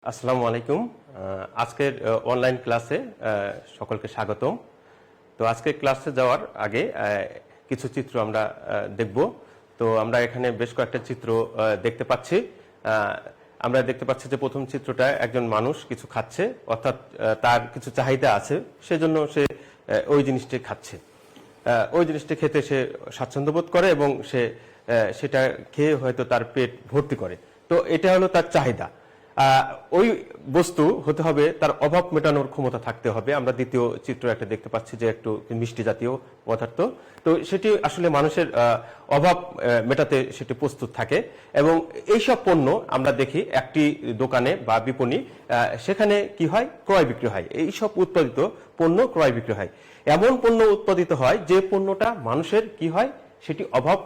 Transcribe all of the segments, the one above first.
আসসালামু আলাইকুম। আজকের অনলাইন ক্লাসে সকলকে স্বাগতম। তো আজকের ক্লাসে যাওয়ার আগে কিছু চিত্র আমরা দেখব। তো আমরা এখানে বেশ কয়েকটা চিত্র দেখতে পাচ্ছি। আমরা দেখতে পাচ্ছি যে প্রথম চিত্রটা একজন মানুষ কিছু খাচ্ছে, অর্থাৎ তার কিছু চাহিদা আছে, সেজন্য সে ওই জিনিসটি খাচ্ছে। ওই জিনিসটি খেতে সে স্বাচ্ছন্দ্য বোধ করে এবং সে সেটা খেয়ে হয়তো তার পেট ভর্তি করে। তো এটা হলো তার চাহিদা। ওই বস্তু হতে হবে তার অভাব মেটানোর ক্ষমতা থাকতে হবে। আমরা দ্বিতীয় চিত্র একটা দেখতে পাচ্ছি যে একটু মিষ্টি জাতীয় পদার্থ, তো সেটি আসলে মানুষের অভাব মেটাতে সেটি প্রস্তুত থাকে। এবং এইসব পণ্য আমরা দেখি একটি দোকানে বা বিপণী, সেখানে কি হয়, ক্রয় বিক্রি হয়। এইসব উৎপাদিত পণ্য ক্রয় বিক্রি হয়। এমন পণ্য উৎপাদিত হয় যে পণ্যটা মানুষের কি হয়, সেটি অভাব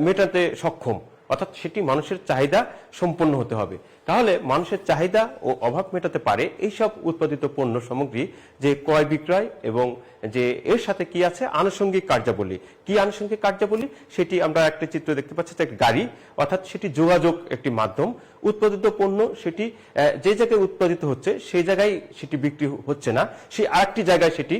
মেটাতে সক্ষম, অর্থাৎ সেটি মানুষের চাহিদা সম্পন্ন হতে হবে। তাহলে মানুষের চাহিদা ও অভাব মেটাতে পারে এইসব উৎপাদিত পণ্য সামগ্রী, যে ক্রয় বিক্রয় এবং যে এর সাথে কি আছে আনুষঙ্গিক কার্যাবলী। কি আনুষঙ্গিক কার্যাবলী, সেটি আমরা একটা চিত্র দেখতে পাচ্ছি, একটা গাড়ি, অর্থাৎ সেটি যোগাযোগ একটি মাধ্যম। উৎপাদিত পণ্য সেটি যে জায়গায় উৎপাদিত হচ্ছে সেই জায়গায় সেটি বিক্রি হচ্ছে না, সেই আরেকটি জায়গায় সেটি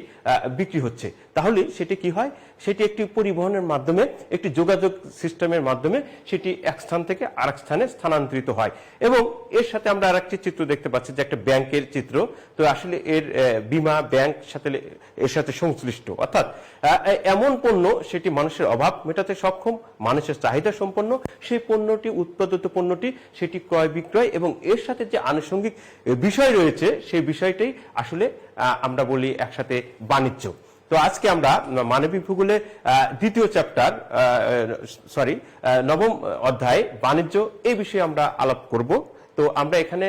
বিক্রি হচ্ছে। তাহলে সেটি কি হয়, সেটি একটি পরিবহনের মাধ্যমে, একটি যোগাযোগ সিস্টেমের মাধ্যমে সেটি এক স্থান থেকে আরেক স্থানে স্থানান্তরিত হয়। এবং এর সাথে আমরা আরেকটি চিত্র দেখতে পাচ্ছি যে একটা ব্যাংকের চিত্র। তো আসলে এর বীমা ব্যাংক সাথে এর সাথে সংশ্লিষ্ট, অর্থাৎ এমন পণ্য সেটি মানুষের অভাব মেটাতে সক্ষম, মানুষের চাহিদা সম্পন্ন। সেই পণ্যটি, উৎপাদিত পণ্যটি, সেটি ক্রয় বিক্রয় এবং এর সাথে যে আনুষঙ্গিক বিষয় রয়েছে সেই বিষয়টাই আসলে আমরা বলি একসাথে বাণিজ্য। তো আজকে আমরা মানবিক ভূগোলে দ্বিতীয় চ্যাপ্টার, নবম অধ্যায় বাণিজ্য, এই বিষয়ে আমরা আলাপ করব। তো আমরা এখানে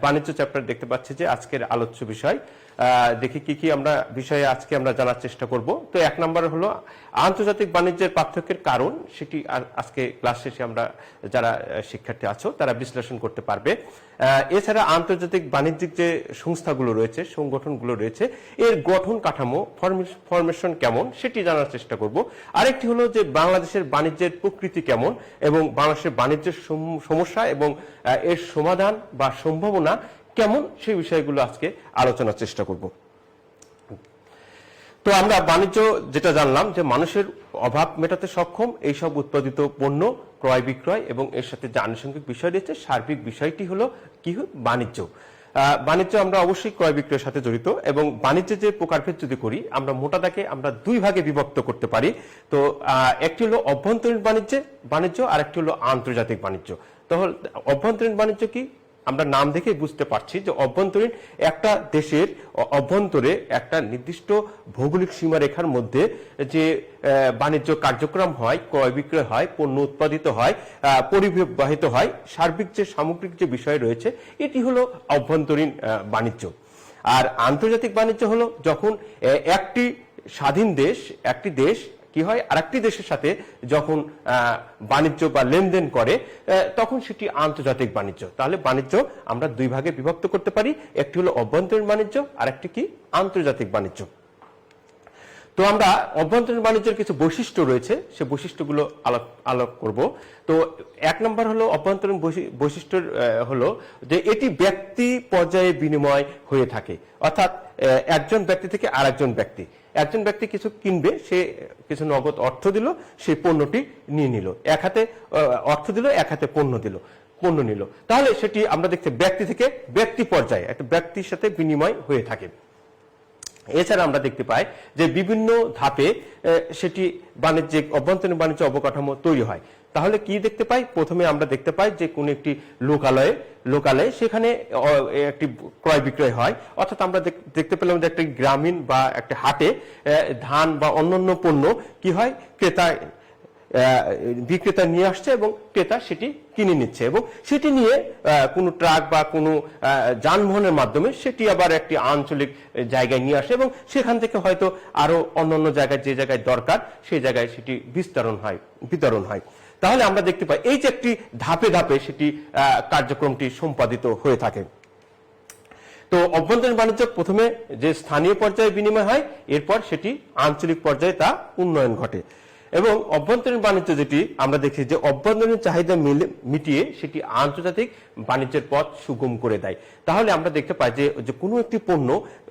বাণিজ্য চ্যাপ্টার দেখতে পাচ্ছি যে আজকের আলোচ্য বিষয়। দেখি কি কি আমরা বিষয়ে আজকে আমরা জানার চেষ্টা করব। তো এক নম্বর হলো আন্তর্জাতিক বাণিজ্যের পার্থক্যের কারণ, সেটি আজকে ক্লাস শেষে আমরা যারা শিক্ষার্থী আছো তারা বিশ্লেষণ করতে পারবে। এছাড়া আন্তর্জাতিক বাণিজ্যিক যে সংস্থাগুলো রয়েছে, সংগঠনগুলো রয়েছে, এর গঠন কাঠামো, ফরমেশন কেমন, সেটি জানার চেষ্টা করব। আরেকটি হলো যে বাংলাদেশের বাণিজ্যের প্রকৃতি কেমন এবং বাংলাদেশের বাণিজ্যের সমস্যা এবং এর সমাধান বা সম্ভাবনা কেমন, সেই বিষয়গুলো আজকে আলোচনার চেষ্টা করব। তো আমরা বাণিজ্য যেটা জানলাম যে মানুষের অভাব মেটাতে সক্ষম এইসব উৎপাদিত পণ্য ক্রয় বিক্রয় এবং এর সাথে যে আনুষঙ্গিক বিষয় রয়েছে, সার্বিক বিষয়টি হলো কি, বাণিজ্য। বাণিজ্য আমরা অবশ্যই ক্রয় বিক্রয়ের সাথে জড়িত। এবং বাণিজ্যের যে প্রকারভেদ যদি করি, আমরা মোটা দাগে আমরা দুই ভাগে বিভক্ত করতে পারি। তো একটি হলো অভ্যন্তরীণ বাণিজ্য আর একটি হলো আন্তর্জাতিক বাণিজ্য। তাহলে অভ্যন্তরীণ বাণিজ্য কি, আমরা নাম দেখে বুঝতে পারছি যে অভ্যন্তরীণ, একটা দেশের অভ্যন্তরে একটা নির্দিষ্ট ভৌগোলিক সীমারেখার মধ্যে যে বাণিজ্য কার্যক্রম হয়, ক্রয় বিক্রয় হয়, পণ্য উৎপাদিত হয়, পরিবাহিত হয়, সার্বিক যে সামগ্রিক যে বিষয় রয়েছে, এটি হলো অভ্যন্তরীণ বাণিজ্য। আর আন্তর্জাতিক বাণিজ্য হলো যখন একটি স্বাধীন দেশ, একটি দেশ কি হয় আরেকটি দেশের সাথে যখন বাণিজ্য বা লেনদেন করে, তখন সেটি আন্তর্জাতিক বাণিজ্য। তাহলে বাণিজ্য আমরা দুই ভাগে বিভক্ত করতে পারি, একটি হলো অভ্যন্তরীণ বাণিজ্য আর একটি কি, আন্তর্জাতিক বাণিজ্য। তো আমরা অভ্যন্তরীণ বাণিজ্যের কিছু বৈশিষ্ট্য রয়েছে, সে বৈশিষ্ট্যগুলো আলাপ করব। তো এক নম্বর হলো অভ্যন্তরীণ বৈশিষ্ট্য হলো যে এটি ব্যক্তি পর্যায়ে বিনিময় হয়ে থাকে, অর্থাৎ একজন ব্যক্তি থেকে আরেকজন ব্যক্তি, একজন ব্যক্তি কিছু কিনবে, সে কিছু নগদ অর্থ দিল, সেই পণ্যটি নিয়ে নিল, এক হাতে অর্থ দিল, এক হাতে পণ্য নিল। তাহলে সেটি আমরা দেখতে ব্যক্তি থেকে ব্যক্তি পর্যায়ে একটা ব্যক্তির সাথে বিনিময় হয়ে থাকে। এছাড়া আমরা দেখতে পাই যে বিভিন্ন ধাপে সেটি বাণিজ্যিক, অভ্যন্তরীণ বাণিজ্য অবকাঠামো তৈরি হয়। তাহলে কি দেখতে পাই, প্রথমে আমরা দেখতে পাই যে কোন একটি লোকালয়ে সেখানে একটি ক্রয় বিক্রয় হয়, অর্থাৎ আমরা দেখতে পেলাম যে একটি গ্রামীণ বা একটা হাটে ধান বা অন্যান্য পণ্য কি হয়, বিক্রেতা নিয়ে আসছে এবং ক্রেতা সেটি কিনে নিচ্ছে এবং সেটি নিয়ে কোনো ট্রাক বা কোনো যানবাহনের মাধ্যমে সেটি আবার একটি আঞ্চলিক জায়গায় নিয়ে আসে এবং সেখান থেকে হয়তো আরো অন্যান্য জায়গায়, যে জায়গায় দরকার সেই জায়গায় সেটি বিতরণ হয়। তাহলে আমরা দেখতে পাই এই যে একটি ধাপে ধাপে সেটি কার্যক্রমটি সম্পাদিত হয়ে থাকে। তো অভ্যন্তরীণ বাণিজ্য প্রথমে যে স্থানীয় পর্যায়ে বিনিময় হয়, এরপর সেটি আঞ্চলিক পর্যায়ে তা উন্নয়ন ঘটে। এবং অভ্যন্তরীণ বাণিজ্য যেটি আমরা দেখি যে অভ্যন্তরীণ চাহিদা মিটিয়ে সেটি আন্তর্জাতিক বাণিজ্যের পথ সুগম করে দেয়। তাহলে আমরা দেখতে পাই যে কোনো একটি পণ্য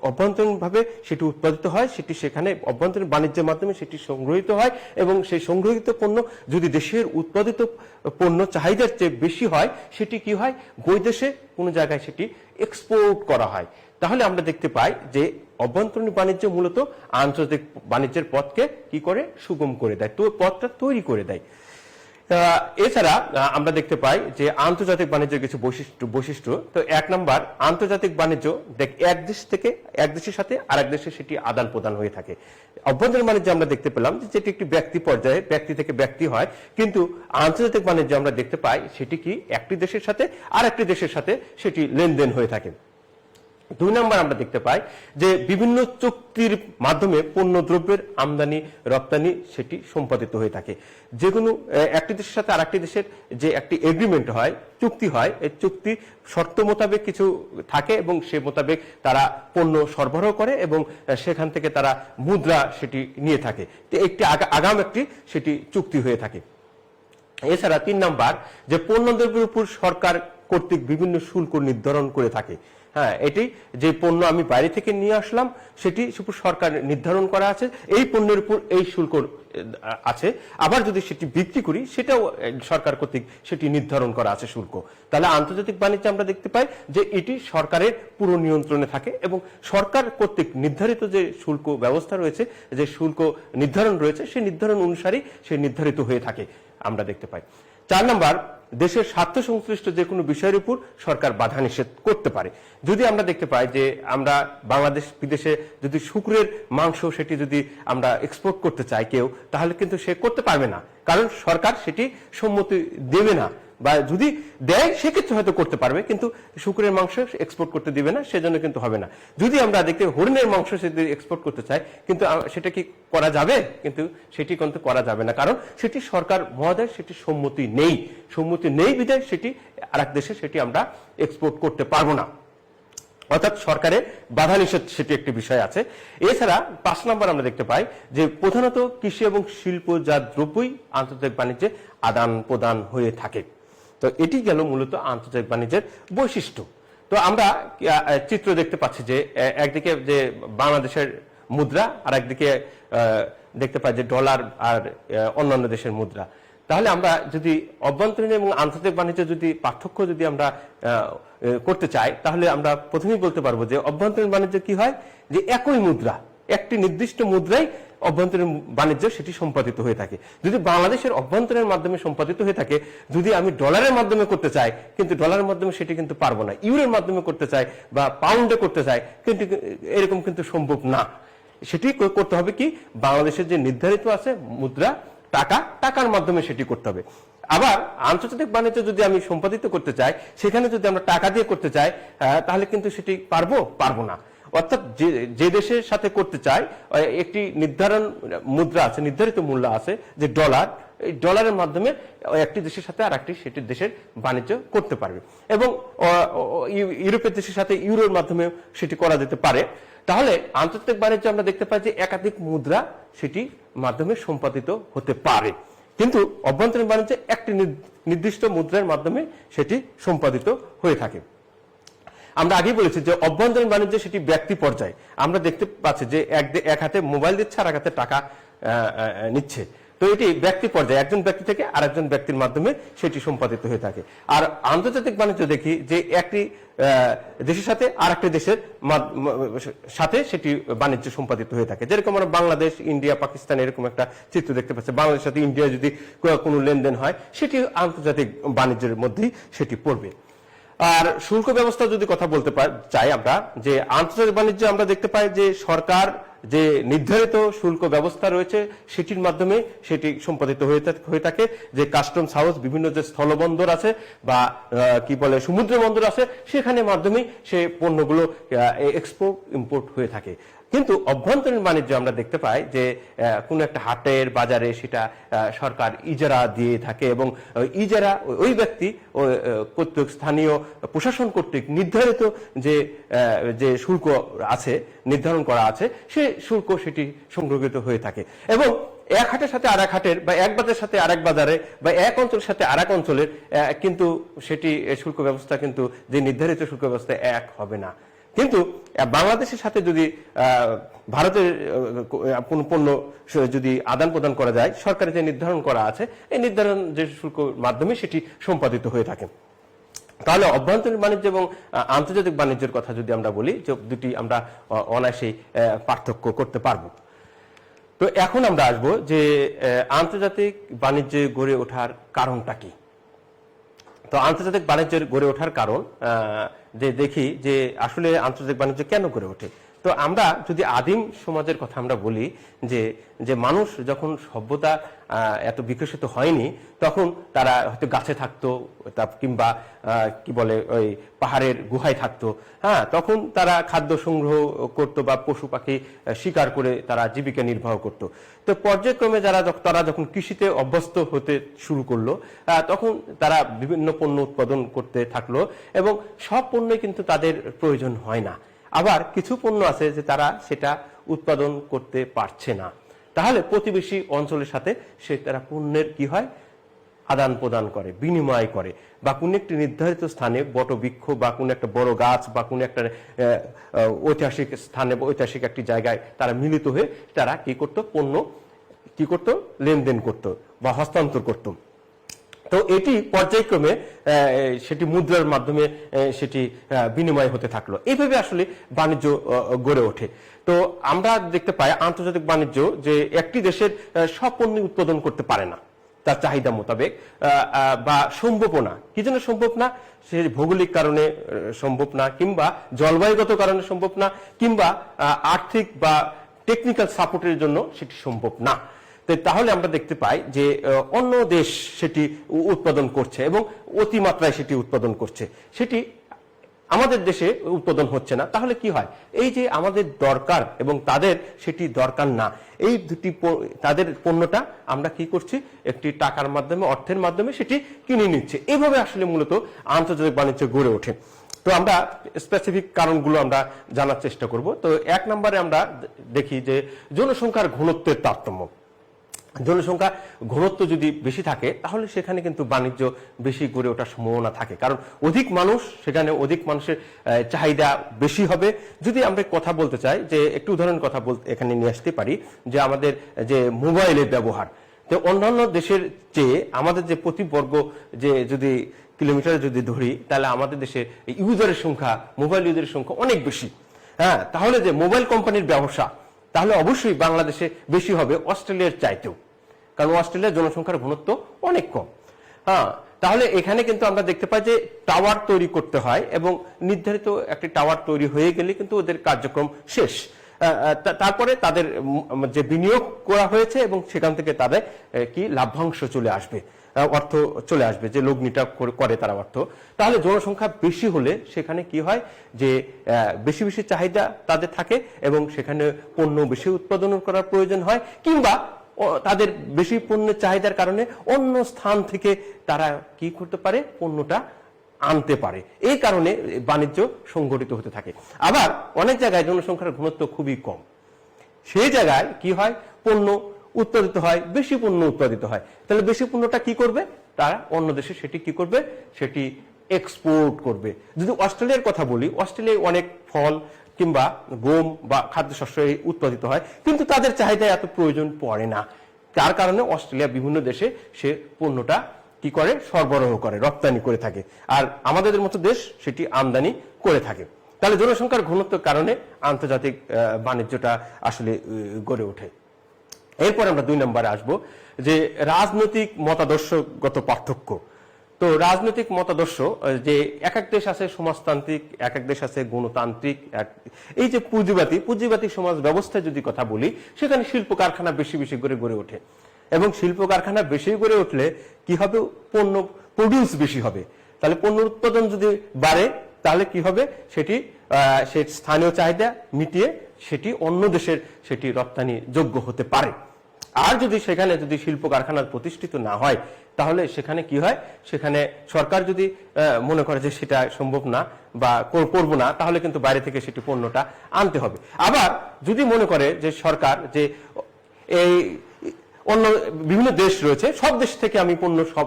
অভ্যন্তরীণভাবে সেটি উৎপাদিত হয়, সেটি সেখানে অভ্যন্তরীণ বাণিজ্যের মাধ্যমে সেটি সংগ্রহীত হয় এবং সেই সংগ্রহীত পণ্য যদি দেশের উৎপাদিত পণ্য চাহিদার চেয়ে বেশি হয়, সেটি কি হয়, বৈদেশে কোনো জায়গায় সেটি এক্সপোর্ট করা হয়। তাহলে আমরা দেখতে পাই যে অভ্যন্তরীণ বাণিজ্য মূলত আন্তর্জাতিক বাণিজ্যের পথকে কি করে, সুগম করে দেয়, তো পথটা তৈরি করে দেয়। এছাড়া আমরা দেখতে পাই যে আন্তর্জাতিক বাণিজ্যের কিছু বৈশিষ্ট্য। তো 1 নম্বর, আন্তর্জাতিক বাণিজ্য এক দেশ থেকে এক দেশের সাথে আরেক দেশে সেটি আদান প্রদান হয়ে থাকে। অভ্যন্তরীণ বাণিজ্য আমরা দেখতে পেলাম যে যেটি একটি ব্যক্তি পর্যায়ে, ব্যক্তি থেকে ব্যক্তি হয়, কিন্তু আন্তর্জাতিক বাণিজ্য আমরা দেখতে পাই সেটি কি একটি দেশের সাথে আরেকটি দেশের সাথে সেটি লেনদেন হয়ে থাকে। 2 নম্বর, আমরা দেখতে পাই যে বিভিন্ন চুক্তির মাধ্যমে পণ্য দ্রব্যের আমদানি রপ্তানি সেটি সম্পাদিত হয়ে থাকে। যে কোনো একটি দেশের সাথে আরেকটি দেশের যে একটি এগ্রিমেন্ট হয়, চুক্তি হয়, এই চুক্তি শর্ত মোতাবেক কিছু থাকে এবং সে মোতাবেক তারা পণ্য সরবরাহ করে এবং সেখান থেকে তারা মুদ্রা সেটি নিয়ে থাকে। তো একটি আগাম একটি সেটি চুক্তি হয়ে থাকে। এছাড়া 3 নম্বর, যে পণ্য দ্রব্যের উপর সরকার কর্তৃক বিভিন্ন শুল্ক নির্ধারণ করে থাকে। হ্যাঁ, এটি যে পণ্য আমি বাইরে থেকে নিয়ে আসলাম সেটি সরকার নির্ধারণ করা আছে, এই পণ্যের উপর এই শুল্ক আছে। আবার যদি সেটি বিক্রি করি সেটাও সরকার কর্তৃক সেটি নির্ধারণ করা আছে শুল্ক। তাহলে আন্তর্জাতিক বাণিজ্যে আমরা দেখতে পাই যে এটি সরকারের পুরো নিয়ন্ত্রণে থাকে এবং সরকার কর্তৃক নির্ধারিত যে শুল্ক ব্যবস্থা রয়েছে, যে শুল্ক নির্ধারণ রয়েছে, সেই নির্ধারণ অনুসারেই সে নির্ধারিত হয়ে থাকে আমরা দেখতে পাই। 4 নম্বর, দেশের স্বার্থ সংশ্লিষ্ট যে কোনো বিষয়ের উপর সরকার বাধা নিষেধ করতে পারে। যদি আমরা দেখতে পাই যে আমরা বাংলাদেশ বিদেশে যদি শুকরের মাংস সেটি যদি আমরা এক্সপোর্ট করতে চাই কেউ, তাহলে কিন্তু সে করতে পারবে না, কারণ সরকার সেটি সম্মতি দেবে না, বা যদি দেয় সেক্ষেত্রে হয়তো করতে পারবে, কিন্তু শুকরের মাংস এক্সপোর্ট করতে দিবে না, সেজন্য কিন্তু হবে না। যদি আমরা দেখতে হরিণের মাংস সেটি এক্সপোর্ট করতে চাই, কিন্তু সেটা কি করা যাবে? কিন্তু সেটি কিন্তু করা যাবে না, কারণ সেটি সরকার মহোদয় সেটি সম্মতি নেই বিধায় সেটি আরেক দেশে সেটি আমরা এক্সপোর্ট করতে পারবো না, অর্থাৎ সরকারের বাধা নিষেধ সেটি একটি বিষয় আছে। এছাড়া 5 নম্বর, আমরা দেখতে পাই যে প্রধানত কৃষি এবং শিল্পজাত দ্রব্যই আন্তর্জাতিক বাণিজ্যে আদান প্রদান হয়ে থাকে। তো এটি গেল মূলত আন্তর্জাতিক বাণিজ্যের বৈশিষ্ট্য। তো আমরা চিত্র দেখতে পাচ্ছি যে একদিকে যে বাংলাদেশের মুদ্রা, আর একদিকে দেখতে পাই যে ডলার আর অন্যান্য দেশের মুদ্রা। তাহলে আমরা যদি অভ্যন্তরীণ এবং আন্তর্জাতিক বাণিজ্য যদি পার্থক্য যদি আমরা করতে চাই, তাহলে আমরা প্রথমেই বলতে পারবো যে অভ্যন্তরীণ বাণিজ্য কি হয়, যে একই মুদ্রা, একটি নির্দিষ্ট মুদ্রাই অভ্যন্তরীণ বাণিজ্য সেটি সম্পাদিত হয়ে থাকে। যদি বাংলাদেশের অভ্যন্তরীণ মাধ্যমে সম্পাদিত হয়ে থাকে, যদি আমি ডলারের মাধ্যমে করতে চাই, কিন্তু ডলারের মাধ্যমে সেটি কিন্তু পারবো না, ইউরোর মাধ্যমে করতে চাই বা পাউন্ডে করতে চাই, কিন্তু এরকম কিন্তু সম্ভব না। সেটি করতে হবে কি, বাংলাদেশের যে নির্ধারিত আছে মুদ্রা, টাকার মাধ্যমে সেটি করতে হবে। আবার আন্তর্জাতিক বাণিজ্য যদি আমি সম্পাদিত করতে চাই, সেখানে যদি আমরা টাকা দিয়ে করতে চাই, তাহলে কিন্তু সেটি পারবো না। অর্থাৎ যে দেশের সাথে করতে চাই, একটি মুদ্রা আছে, নির্ধারিত মূল্য আছে যে ডলার, এই ডলারের মাধ্যমে একটি দেশের সাথে আর একটি সেটি দেশের বাণিজ্য করতে পারবে, এবং ইউরোপের দেশের সাথে ইউরোর মাধ্যমে সেটি করা যেতে পারে। তাহলে আন্তর্জাতিক বাণিজ্য আমরা দেখতে পাই যে একাধিক মুদ্রা সেটি মাধ্যমে সম্পাদিত হতে পারে, কিন্তু অভ্যন্তরীণ বাণিজ্যে একটি নির্দিষ্ট মুদ্রার মাধ্যমে সেটি সম্পাদিত হয়ে থাকে। আমরা আগেই বলেছি যে অভ্যন্তরীণ বাণিজ্য সেটি ব্যক্তি পর্যায়ে। আমরা দেখতে পাচ্ছি যে এক হাতে মোবাইল দিচ্ছে আর এক হাতে টাকা নিচ্ছে। তো এটি ব্যক্তি পর্যায়ে, একজন ব্যক্তি থেকে আরেকজন ব্যক্তির মাধ্যমে সেটি সম্পাদিত হয়ে থাকে। আর আন্তর্জাতিক বাণিজ্য দেখি যে একটি দেশের সাথে আরেকটি দেশের সাথে সেটি বাণিজ্য সম্পাদিত হয়ে থাকে। যেরকম আমরা বাংলাদেশ, ইন্ডিয়া, পাকিস্তান এরকম একটা চিত্র দেখতে পাচ্ছি। বাংলাদেশের সাথে ইন্ডিয়া যদি কোনো লেনদেন হয়, সেটি আন্তর্জাতিক বাণিজ্যের মধ্যেই সেটি পড়বে। আর শুল্ক ব্যবস্থা যদি কথা বলতে চাই আমরা, যে আন্তর্জাতিক বাণিজ্য আমরা দেখতে পাই যে সরকার যে নির্ধারিত শুল্ক ব্যবস্থা রয়েছে সেটির মাধ্যমে সেটি সম্পাদিত হয়ে থাকে। যে কাস্টমস হাউস, বিভিন্ন যে স্থলবন্দর আছে বা কি বলে সমুদ্র বন্দর আছে, সেখানে মাধ্যমে সে পণ্যগুলো এক্সপোর্ট ইম্পোর্ট হয়ে থাকে। কিন্তু অভ্যন্তরীণ বাণিজ্য আমরা দেখতে পাই যে কোন একটা হাটের বাজারে সেটা সরকার ইজারা দিয়ে থাকে, এবং ইজারা ওই ব্যক্তি কর্তৃক স্থানীয় প্রশাসন কর্তৃক নির্ধারিত যে শুল্ক আছে, নির্ধারণ করা আছে, সে শুল্ক সেটি সংগ্রহিত হয়ে থাকে। এবং এক হাটের সাথে আর এক হাটের বা এক বাজারের সাথে আরেক বাজারে বা এক অঞ্চলের সাথে আরেক অঞ্চলের কিন্তু সেটি শুল্ক ব্যবস্থা কিন্তু যে নির্ধারিত শুল্ক ব্যবস্থা এক হবে না। কিন্তু বাংলাদেশের সাথে যদি ভারতের কোনো পণ্য যদি আদান প্রদান করা যায়, সরকারের যে নির্ধারণ করা আছে এই নির্ধারণ যে শুল্ক মাধ্যমে সেটি সম্পাদিত হয়ে থাকে। তাহলে অভ্যন্তরীণ বাণিজ্য এবং আন্তর্জাতিক বাণিজ্যের কথা যদি আমরা বলি, যে দুটি আমরা অনায়াসেই পার্থক্য করতে পারবো। তো এখন আমরা আসবো যে আন্তর্জাতিক বাণিজ্যে গড়ে ওঠার কারণটা কি। তো আন্তর্জাতিক বাণিজ্যের গড়ে ওঠার কারণ যে দেখি যে আসলে আন্তর্জাতিক বাণিজ্য কেন গড়ে ওঠে। তো আমরা যদি আদিম সমাজের কথা আমরা বলি, যে মানুষ যখন সভ্যতা এত বিকশিত হয়নি, তখন তারা হয়তো গাছে থাকতো কিংবা কি বলে ওই পাহাড়ের গুহায় থাকতো। হ্যাঁ, তখন তারা খাদ্য সংগ্রহ করতো বা পশু পাখি শিকার করে তারা জীবিকা নির্বাহ করত। তো পর্যায়ক্রমে তারা যখন কৃষিতে অভ্যস্ত হতে শুরু করলো, তখন তারা বিভিন্ন পণ্য উৎপাদন করতে থাকলো এবং সব পণ্যই কিন্তু তাদের প্রয়োজন হয় না। আবার কিছু পণ্য আছে যে তারা সেটা উৎপাদন করতে পারছে না, তাহলে প্রতিবেশী অঞ্চলের সাথে তারা পণ্যের কি হয়, আদান প্রদান করে, বিনিময় করে, বা কোন একটি নির্ধারিত স্থানে বটবৃক্ষ বা কোন একটা বড় গাছ বা কোন একটা ঐতিহাসিক স্থানে বা ঐতিহাসিক একটি জায়গায় তারা মিলিত হয়ে তারা কি করত, পণ্য কি করত, লেনদেন করত বা হস্তান্তর করত। তো এটি পর্যায়ক্রমে সেটি মুদ্রার মাধ্যমে সেটি বিনিময় হতে থাকলো। এইভাবে আসলে বাণিজ্য গড়ে ওঠে। তো আমরা দেখতে পাই আন্তর্জাতিক বাণিজ্য যে একটি দেশের সব পণ্য উৎপাদন করতে পারে না তার চাহিদা মোতাবেক, বা সম্ভব না। কি জন্য সম্ভব না? সে ভৌগোলিক কারণে সম্ভব না, কিংবা জলবায়ুগত কারণে সম্ভব না, কিংবা আর্থিক বা টেকনিক্যাল সাপোর্টের জন্য সেটি সম্ভব না। তাহলে আমরা দেখতে পাই যে অন্য দেশ সেটি উৎপাদন করছে এবং অতিমাত্রায় সেটি উৎপাদন করছে, সেটি আমাদের দেশে উৎপাদন হচ্ছে না। তাহলে কি হয়, এই যে আমাদের দরকার এবং তাদের সেটি দরকার না, এই দুটি তাদের পণ্যটা আমরা কি করছি, একটি টাকার মাধ্যমে, অর্থের মাধ্যমে সেটি কিনে নিচ্ছে। এইভাবে আসলে মূলত আন্তর্জাতিক বাণিজ্য গড়ে ওঠে। তো আমরা স্পেসিফিক কারণগুলো আমরা জানার চেষ্টা করব। তো এক নম্বরে আমরা দেখি যে জনসংখ্যার ঘনত্বের তারতম্য। জনসংখ্যা ঘনত্ব যদি বেশি থাকে তাহলে সেখানে কিন্তু বাণিজ্য বেশি গড়ে ওঠার সম্ভাবনা থাকে, কারণ অধিক মানুষ, সেখানে অধিক মানুষের চাহিদা বেশি হবে। যদি আমরা কথা বলতে চাই, যে একটু উদাহরণের কথা এখানে নিয়ে আসতে পারি, যে আমাদের যে মোবাইলের ব্যবহার, তো অন্যান্য দেশের চেয়ে আমাদের যে প্রতি বর্গ যে যদি কিলোমিটারে যদি ধরি, তাহলে আমাদের দেশে ইউজারের সংখ্যা, মোবাইল ইউজারের সংখ্যা অনেক বেশি। হ্যাঁ, তাহলে যে মোবাইল কোম্পানির ব্যবসা, তাহলে অবশ্যই বাংলাদেশে বেশি হবে অস্ট্রেলিয়ার চাইতেও, কারণ অস্ট্রেলিয়ার জনসংখ্যার ঘনত্ব অনেক কম। হ্যাঁ, তাহলে এখানে কিন্তু আমরা দেখতে পাই যে টাওয়ার তৈরি করতে হয় এবং নির্ধারিত একটি টাওয়ার তৈরি হয়ে গেলে কিন্তু ওদের কার্যক্রম শেষ। তারপরে তাদের যে বিনিয়োগ করা হয়েছে এবং সেখান থেকে তাদের কি লাভ্যাংশ চলে আসবে, অর্থ চলে আসবে, যে লগ্নিটা করে তারা অর্থ। তাহলে জনসংখ্যা বেশি হলে সেখানে কি হয়, যে বেশি বেশি চাহিদা তাদের থাকে এবং সেখানে পণ্য বেশি উৎপাদন করার প্রয়োজন হয়, কিংবা তাদের বেশি পণ্যের চাহিদার কারণে অন্য স্থান থেকে তারা কি করতে পারে, পণ্যটা আনতে পারে। এই কারণে বাণিজ্য সংগঠিত হতে থাকে। আবার অনেক জায়গায় জনসংখ্যার ঘনত্ব খুবই কম, সেই জায়গায় কি হয়, পণ্য উৎপাদিত হয়, বেশি পণ্য উৎপাদিত হয়। তাহলে বেশি পণ্যটা কি করবে, তারা অন্য দেশে সেটি কি করবে, সেটি এক্সপোর্ট করবে। যদি অস্ট্রেলিয়ার কথা বলি, অস্ট্রেলিয়ায় অনেক ফল কিংবা গম বা খাদ্যশস্য উৎপাদিত হয়, কিন্তু তাদের চাহিদা এত প্রয়োজন পড়ে না। তার কারণে অস্ট্রেলিয়া বিভিন্ন দেশে সে পণ্যটা কি করে, সরবরাহ করে, রপ্তানি করে থাকে, আর আমাদের মতো দেশ সেটি আমদানি করে থাকে। তাহলে জনসংখ্যার ঘনত্বের কারণে আন্তর্জাতিক বাণিজ্যটা আসলে গড়ে ওঠে। এরপর আমরা 2 নম্বরে আসবো, যে রাজনৈতিক মতাদর্শগত পার্থক্য। তো রাজনৈতিক মতাদর্শ, যে এক এক দেশ আছে সমাজতান্ত্রিক, এক এক দেশ আছে গণতান্ত্রিক। এই যে পুঁজিবাদী সমাজ ব্যবস্থায় যদি কথা বলি, সেখানে শিল্প কারখানা বেশি বেশি করে গড়ে ওঠে এবং শিল্প কারখানা বেশি গড়ে উঠলে কি হবে, পণ্য প্রডিউস বেশি হবে। তাহলে পণ্য উৎপাদন যদি বাড়ে তাহলে কি হবে, সেটি সে স্থানীয় চাহিদা মিটিয়ে সেটি অন্য দেশের সেটি রপ্তানি যোগ্য হতে পারে। আর যদি সেখানে যদি শিল্প কারখানা প্রতিষ্ঠিত না হয়, তাহলে সেখানে কি হয়, সেখানে সরকার যদি মনে করে যে সেটা সম্ভব না বা করবো না, তাহলে কিন্তু বাইরে থেকে সেটি পণ্যটা আনতে হবে। আবার যদি মনে করে যে সরকার যে এই অন্য বিভিন্ন দেশ রয়েছে, সব দেশ থেকে আমি পণ্য সব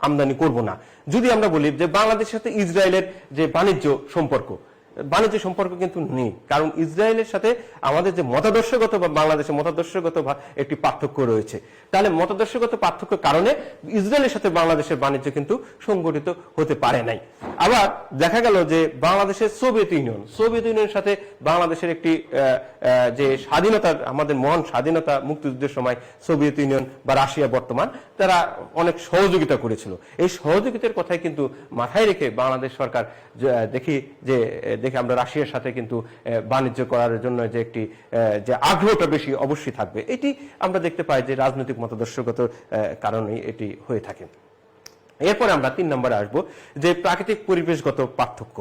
আমদানি করব না। যদি আমরা বলি যে বাংলাদেশের সাথে ইসরায়েলের যে বাণিজ্য সম্পর্ক কিন্তু নেই, কারণ ইসরায়েলের সাথে আমাদের যে মতাদর্শগত বা বাংলাদেশের মতাদর্শগত একটি পার্থক্য রয়েছে। তাহলে মতাদর্শগত পার্থক্যের কারণে ইসরায়েলের সাথে বাংলাদেশের বাণিজ্য কিন্তু সংগঠিত হতে পারে নাই। আবার দেখা গেল যে বাংলাদেশের সোভিয়েত ইউনিয়নের সাথে বাংলাদেশের একটি যে স্বাধীনতার, আমাদের মহান স্বাধীনতা মুক্তিযুদ্ধের সময় সোভিয়েত ইউনিয়ন বা রাশিয়া বর্তমান, তারা অনেক সহযোগিতা করেছিল। এই সহযোগিতার কথাই কিন্তু মাথায় রেখে বাংলাদেশ সরকার দেখি আমরা রাশিয়ার সাথে কিন্তু বাণিজ্য করার জন্য যে একটি যে আগ্রহটা বেশি অবশ্যই থাকবে, এটি আমরা দেখতে পাই যে রাজনৈতিক মতাদর্শগত কারণেই এটি হয়ে থাকে। এরপরে আমরা 3 নম্বরে আসবো যে প্রাকৃতিক পরিবেশগত পার্থক্য।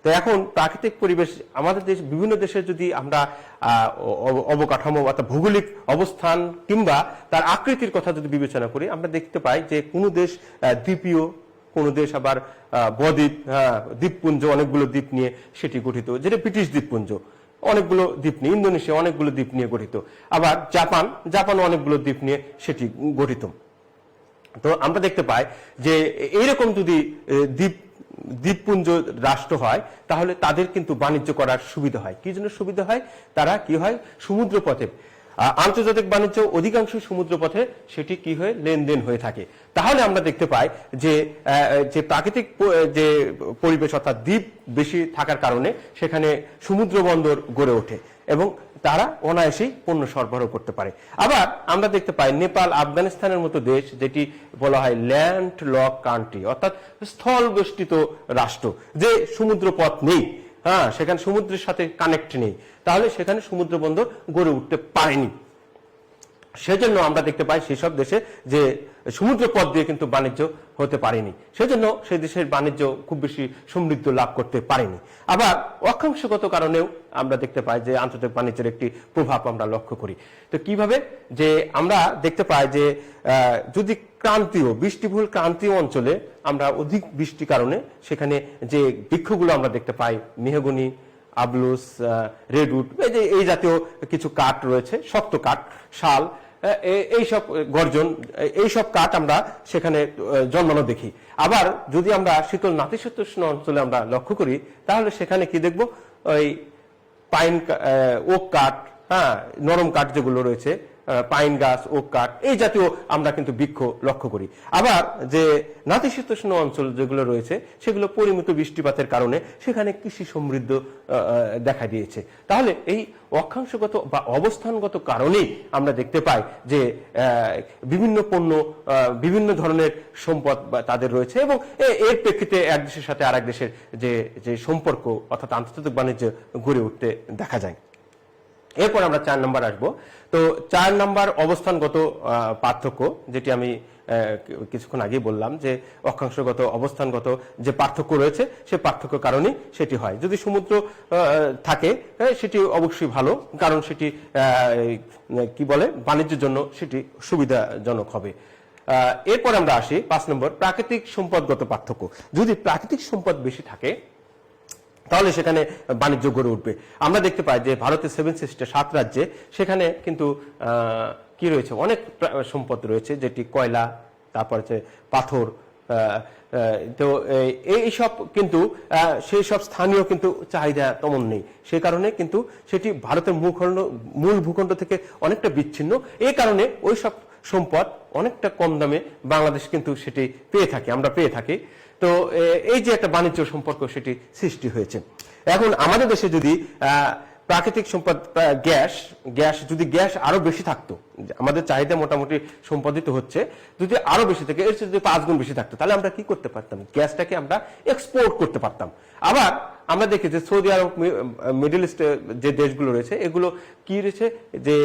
তো এখন প্রাকৃতিক পরিবেশ আমাদের দেশ, বিভিন্ন দেশের যদি আমরা অবকাঠামো অর্থাৎ ভৌগোলিক অবস্থান কিংবা তার আকৃতির কথা যদি বিবেচনা করি, আমরা দেখতে পাই যে কোনো দেশ দ্বীপীয়, কোন দেশ আবার বদ্বীপ, দ্বীপপুঞ্জ, অনেকগুলো দ্বীপ নিয়ে সেটি গঠিত, যেটা ব্রিটিশ দ্বীপপুঞ্জ, অনেকগুলো দ্বীপ নিয়ে, ইন্দোনেশিয়া অনেকগুলো দ্বীপ নিয়ে গঠিত, আবার জাপান অনেকগুলো দ্বীপ নিয়ে সেটি গঠিত। তো আমরা দেখতে পাই যে এইরকম যদি দ্বীপপুঞ্জ রাষ্ট্র হয়, তাহলে তাদের কিন্তু বাণিজ্য করার সুবিধা হয়। কি জন্য সুবিধা হয়? তারা কি হয়, সমুদ্র পথে আন্তর্জাতিক বাণিজ্য অধিকাংশ সমুদ্র পথে সেটি কি হয়ে লেনদেন হয়ে থাকে। তাহলে আমরা দেখতে পাই যে প্রাকৃতিক যে পরিবেশ অর্থাৎ দ্বীপ বেশি থাকার কারণে সেখানে সমুদ্র বন্দর গড়ে ওঠে এবং তারা অনায়াসেই পণ্য সরবরাহ করতে পারে। আবার আমরা দেখতে পাই নেপাল, আফগানিস্তানের মতো দেশ, যেটি বলা হয় ল্যান্ড লক কান্ট্রি, অর্থাৎ স্থল বেষ্টিত রাষ্ট্র, যে সমুদ্র পথ নেই, সেখানে সমুদ্রের সাথে কানেক্ট নেই, তাহলে সেখানে সমুদ্র বন্দর গড়ে উঠতে পারেনি। সেজন্য আমরা দেখতে পাই সেসব দেশে যে সমুদ্র পথ দিয়ে কিন্তু বাণিজ্য হতে পারেনি, সেজন্য সেই দেশের বাণিজ্য খুব বেশি সমৃদ্ধ লাভ করতে পারেনি। আবার অক্ষাংশগত কারণেও আমরা দেখতে পাই যে আন্তর্জাতিক বাণিজ্যের একটি প্রভাব আমরা লক্ষ্য করি। তো কিভাবে? যে আমরা দেখতে পাই যে যদি বৃষ্টিবহুল ক্রান্তীয় অঞ্চলে আমরা অধিক বৃষ্টির কারণে সেখানে যে বৃক্ষগুলো আমরা দেখতে পাই, মেহগনি, আবলুস, রেডউড, এই জাতীয় কিছু কাঠ রয়েছে, শক্ত কাঠ, শাল, এইসব গর্জন, এইসব কাঠ আমরা সেখানে জন্মানো দেখি। আবার যদি আমরা শীতল নাতিশীতোষ্ণ অঞ্চলে আমরা লক্ষ্য করি, তাহলে সেখানে কি দেখব, ওই পাইন, ওক কাঠ, নরম কাঠ যেগুলো রয়েছে, পাইন গাছ, ওক কাঠ, এই জাতীয় আমরা কিন্তু বৃক্ষ লক্ষ্য করি। আবার যে নাতিশীতোষ্ণ অঞ্চল যেগুলো রয়েছে, সেগুলো পরিমিত বৃষ্টিপাতের কারণে সেখানে কৃষি সমৃদ্ধ দেখা দিয়েছে। তাহলে এই অক্ষাংশগত বা অবস্থানগত কারণেই আমরা দেখতে পাই যে বিভিন্ন পণ্য, বিভিন্ন ধরনের সম্পদ তাদের রয়েছে এবং এর প্রেক্ষিতে এক দেশের সাথে আরেক দেশের যে সম্পর্ক অর্থাৎ আন্তর্জাতিক বাণিজ্য গড়ে উঠতে দেখা যায়। এরপর আমরা 4 নম্বর আসবো। তো 4 নম্বর অবস্থানগত পার্থক্য, যেটি আমি কিছুক্ষণ আগেই বললাম যে অক্ষাংশগত অবস্থানগত যে পার্থক্য রয়েছে, সে পার্থক্য কারণে সেটি হয়। যদি সমুদ্র থাকে সেটি অবশ্যই ভালো, কারণ সেটি কি বলে, বাণিজ্যের জন্য সেটি সুবিধাজনক হবে। এরপর আমরা আসি 5 নম্বর, প্রাকৃতিক সম্পদগত পার্থক্য। যদি প্রাকৃতিক সম্পদ বেশি থাকে তাহলে সেখানে বাণিজ্য গড়ে উঠবে। আমরা দেখতে পাই যে ভারতের 7 সিস্টার 7 রাজ্যে সেখানে কিন্তু কি রয়েছে, অনেক সম্পদ রয়েছে, যেটি কয়লা, তারপর হচ্ছে পাথর, তো এইসব কিন্তু সেই সব স্থানীয় কিন্তু চাহিদা তেমন নেই, সে কারণে কিন্তু সেটি ভারতের মূল ভূখণ্ড থেকে অনেকটা বিচ্ছিন্ন। এই কারণে ওই সব সম্পদ অনেকটা কম দামে বাংলাদেশ কিন্তু সেটি আমরা পেয়ে থাকি। তো এই যে একটা বাণিজ্য সম্পর্ক সেটি সৃষ্টি হয়েছে। এখন আমাদের দেশে যদি প্রাকৃতিক সম্পদ যদি গ্যাস আরো বেশি থাকতো, আমাদের চাহিদা মোটামুটি সম্পাদিত হচ্ছে, যদি আরো বেশি থাকে, এর যদি 5 গুণ বেশি থাকতো, তাহলে আমরা কি করতে পারতাম, গ্যাসটাকে আমরা এক্সপোর্ট করতে পারতাম। আবার আমরা দেখি যে সৌদি আরব, মিডল ইস্ট যে দেশগুলো রয়েছে, এগুলো কি রয়েছে, যে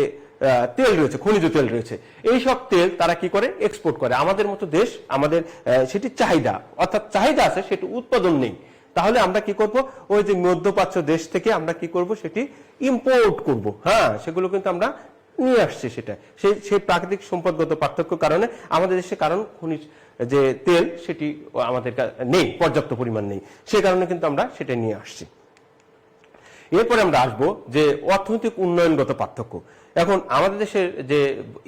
তেল রয়েছে, খনিজ তেল রয়েছে, এই সব তেল তারা কি করে, এক্সপোর্ট করে। আমাদের মতো দেশ, আমাদের সেটি চাহিদা, অর্থাৎ চাহিদা আছে, সেটি উৎপাদন নেই। তাহলে আমরা কি করব, ওই যে মধ্যপ্রাচ্য দেশ থেকে আমরা কি করব, সেটি ইম্পোর্ট করব। সেগুলো কিন্তু আমরা নিয়ে আসছি। সেটা সেই প্রাকৃতিক সম্পদগত পার্থক্য কারণে আমাদের দেশে, কারণ খনিজ যে তেল সেটি আমাদের নেই, পর্যাপ্ত পরিমাণ নেই, সে কারণে কিন্তু আমরা সেটা নিয়ে আসছি। এরপরে আমরা আসবো যে অর্থনৈতিক উন্নয়নগত পার্থক্য। এখন আমাদের দেশের যে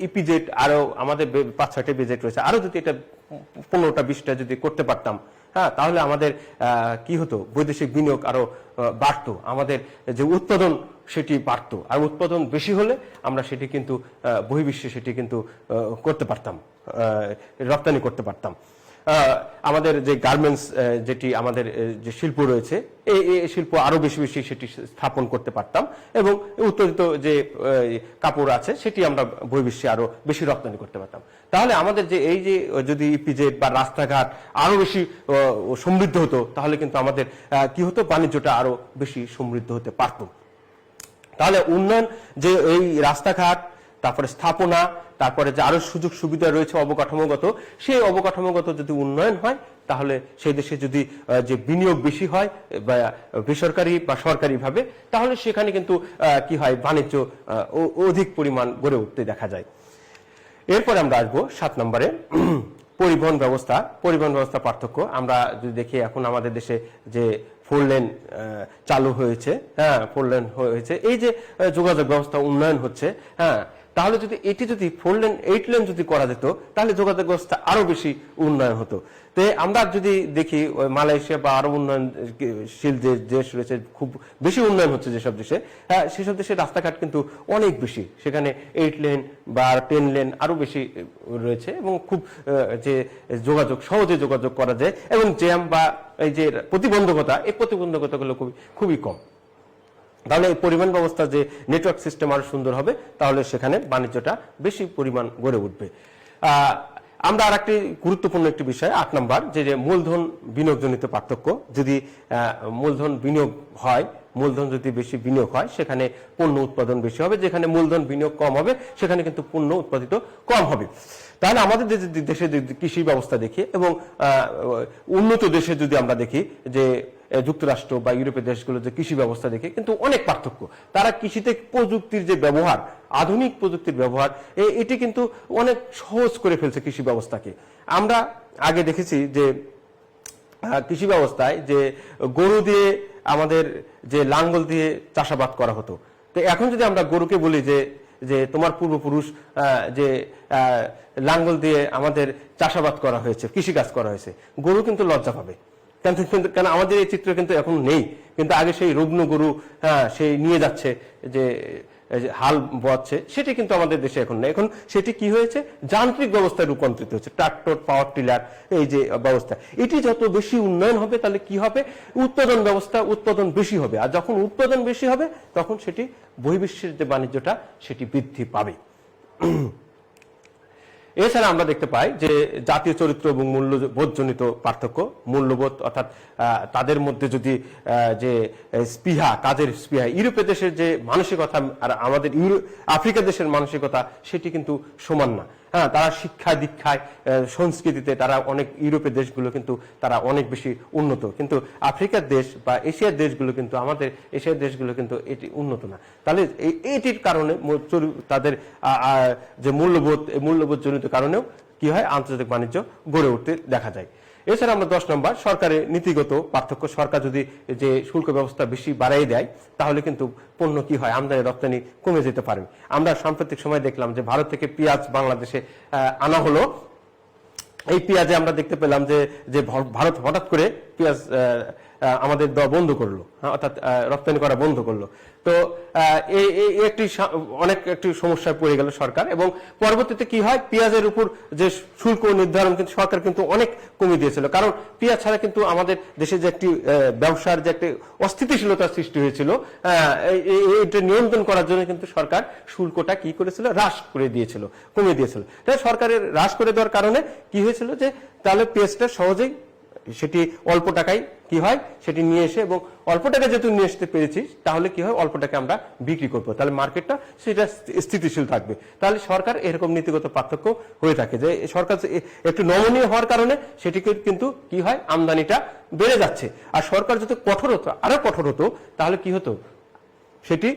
ইপিজেড আরো আমাদের 5-6টা বিজেট রয়েছে, আরো যদি এটা 15টা 20টা যদি করতে পারতাম, হ্যাঁ, তাহলে আমাদের কি হতো, বৈদেশিক বিনিয়োগ আরো বাড়তো, আমাদের যে উৎপাদন সেটি বাড়তো, আর উৎপাদন বেশি হলে আমরা সেটি কিন্তু বহির্বিশ্বে সেটি কিন্তু করতে পারতাম, রপ্তানি করতে পারতাম। আমাদের যে গার্মেন্টস যেটি আমাদের যে শিল্প রয়েছে, এই শিল্প আরো বেশি বেশি সেটি স্থাপন করতে পারতাম, এবং উৎপাদিত যে কাপড় আছে সেটি আমরা বহির্বিশ্বে আরো বেশি রপ্তানি করতে পারতাম। তাহলে আমাদের যে এই যে যদি ইপিজেড বা রাস্তাঘাট আরো বেশি সমৃদ্ধ হতো, তাহলে কিন্তু আমাদের কি হতো, বাণিজ্যটা আরো বেশি সমৃদ্ধ হতে পারত। তাহলে উন্নয়ন যে এই রাস্তাঘাট, তারপরে স্থাপনা, তারপরে যে আরো সুযোগ সুবিধা রয়েছে অবকাঠামোগত, সেই অবকাঠামোগত যদি উন্নয়ন হয়, তাহলে সেই দেশে যদি যে বিনিয়োগ বেশি হয় বা বেসরকারি বা সরকারি ভাবে, তাহলে সেখানে কিন্তু কি হয়, বাণিজ্য অধিক পরিমাণ গড়ে উঠতে দেখা যায়। এরপরে আমরা আসবো 7 নম্বরে, পরিবহন ব্যবস্থা। পরিবহন ব্যবস্থা পার্থক্য আমরা যদি দেখি, এখন আমাদের দেশে যে 4 লেন চালু হয়েছে, হ্যাঁ, 4 লেন হয়েছে, এই যে যোগাযোগ ব্যবস্থা উন্নয়ন হচ্ছে, হ্যাঁ, তাহলে যদি এটি যদি 4 লেন 8 লেন যদি করা যেত, তাহলে যোগাযোগ ব্যবস্থা আরো বেশি উন্নয়ন হতো। তো আমরা যদি দেখি মালয়েশিয়া বা আরো উন্নয়নশীল যে দেশ রয়েছে, খুব বেশি উন্নয়ন হচ্ছে যেসব দেশে, সেসব দেশে রাস্তাঘাট কিন্তু অনেক বেশি, সেখানে 8 লেন বা 10 লেন আরো বেশি রয়েছে, এবং খুব যে যোগাযোগ সহজে যোগাযোগ করা যায়, এবং জ্যাম বা এই যে প্রতিবন্ধকতা, এই প্রতিবন্ধকতাগুলো খুবই কম। তাহলে এই পরিবহন ব্যবস্থা যে নেটওয়ার্ক সিস্টেম আরো সুন্দর হবে, তাহলে সেখানে বাণিজ্যটা বেশি পরিমাণ গড়ে উঠবে। আমরা আর একটি গুরুত্বপূর্ণ একটি বিষয় 8 নম্বর, যে মূলধন বিনিয়োগজনিত পার্থক্য। যদি মূলধন বিনিয়োগ হয়, মূলধন যদি বেশি বিনিয়োগ হয়, সেখানে পণ্য উৎপাদন বেশি হবে, যেখানে মূলধন বিনিয়োগ কম হবে, সেখানে কিন্তু পণ্য উৎপাদিত কম হবে। তাহলে আমাদের দেশে কৃষি ব্যবস্থা দেখি, এবং উন্নত দেশে যদি আমরা দেখি, যে যুক্তরাষ্ট্র বা ইউরোপের দেশগুলোর যে কৃষি ব্যবস্থা দেখে কিন্তু অনেক পার্থক্য। তারা কৃষিতে প্রযুক্তির যে ব্যবহার, আধুনিক প্রযুক্তির ব্যবহার, এটি কিন্তু অনেক সহজ করে ফেলছে কৃষি ব্যবস্থাকে। আমরা আগে দেখেছি যে কৃষি ব্যবস্থায় যে গরু দিয়ে আমাদের যে লাঙ্গল দিয়ে চাষাবাদ করা হতো, তো এখন যদি আমরা গরুকে বলি যে তোমার পূর্বপুরুষ যে লাঙ্গল দিয়ে আমাদের চাষাবাদ করা হয়েছে, কৃষিকাজ করা হয়েছে, গরু কিন্তু লজ্জা পাবে। কেন আমাদের এই চিত্র কিন্তু এখন নেই, কিন্তু আগে সেই রুগ্ন গরু, হ্যাঁ, সেই নিয়ে যাচ্ছে যে হাল বোয়াচ্ছে, সেটি কিন্তু আমাদের দেশে এখন নেই। এখন সেটি কি হয়েছে, যান্ত্রিক ব্যবস্থায় রূপান্তরিত হচ্ছে, ট্রাক্টর, পাওয়ার টিলার, এই যে ব্যবস্থা। এটি যত বেশি উন্নয়ন হবে, তাহলে কি হবে, উৎপাদন ব্যবস্থা উৎপাদন বেশি হবে, আর যখন উৎপাদন বেশি হবে, তখন সেটি বহির্বিশ্বের যে বাণিজ্যটা সেটি বৃদ্ধি পাবে। এছাড়া আমরা দেখতে পাই যে জাতীয় চরিত্র এবং মূল্যবোধজনিত পার্থক্য। মূল্যবোধ অর্থাৎ তাদের মধ্যে যদি যে স্পৃহা, কাজের স্পৃহা, ইউরোপের দেশের যে মানসিকতা আর আমাদের আফ্রিকা দেশের মানসিকতা, সেটি কিন্তু সমান না। হ্যাঁ, তারা শিক্ষা দীক্ষায়, সংস্কৃতিতে তারা অনেক, ইউরোপের দেশগুলো কিন্তু তারা অনেক বেশি উন্নত, কিন্তু আফ্রিকার দেশ বা এশিয়ার দেশগুলো কিন্তু, আমাদের এশিয়ার দেশগুলো কিন্তু এটি উন্নত না। তাহলে এটির কারণে তাদের যে মূল্যবোধ, এই মূল্যবোধ জনিত কারণেও কি হয়, আন্তর্জাতিক বাণিজ্য গড়ে উঠতে দেখা যায়। এছাড়া আমরা 10 নম্বর, সরকারের নীতিগত পার্থক্য। সরকার যদি যে শুল্ক ব্যবস্থা বেশি বাড়াই দেয়, তাহলে কিন্তু পণ্য কি হয়, আমদানি রপ্তানি কমে যেতে পারে। আমরা সাম্প্রতিক সময় দেখলাম যে ভারত থেকে পেঁয়াজ বাংলাদেশে আনা হলো, এই পেঁয়াজে আমরা দেখতে পেলাম যে ভারত হঠাৎ করে পেঁয়াজ আমাদের দেওয়া বন্ধ করলো, অর্থাৎ রপ্তানি করা বন্ধ করলো। তো একটি সমস্যায় পড়ে গেল সরকার, এবং পরবর্তীতে কি হয়, পেঁয়াজের উপর যে শুল্ক নির্ধারণ কিন্তু সরকার কিন্তু অনেক কমিয়ে দিয়েছিল। কারণ পেঁয়াজ ছাড়া কিন্তু আমাদের দেশে যে একটি ব্যবসার যে একটি অস্থিতিশীলতার সৃষ্টি হয়েছিল, এটা নিয়ন্ত্রণ করার জন্য কিন্তু সরকার শুল্কটা কি করেছিল, হ্রাস করে দিয়েছিল, কমিয়ে দিয়েছিল। তাই সরকারের হ্রাস করে দেওয়ার কারণে কি হয়েছিল, যে তাহলে পেঁয়াজটা সহজেই সেটি অল্প টাকায় কি হয়, সেটি নিয়ে এসে, এবং অল্প টাকা যেহেতু নিয়ে আসতে পেরেছি, তাহলে কি হয়, অল্প টাকা আমরা বিক্রি করবো, তাহলে মার্কেটটা সেটা স্থিতিশীল থাকবে। তাহলে সরকার এরকম নীতিগত পার্থক্য হয়ে থাকে, যে সরকার একটু নমনীয় হওয়ার কারণে সেটিকে কিন্তু কি হয়, আমদানিটা বেড়ে যাচ্ছে। আর সরকার যদি কঠোর হতো, আরো কঠোর হতো, তাহলে কি হতো, সেটি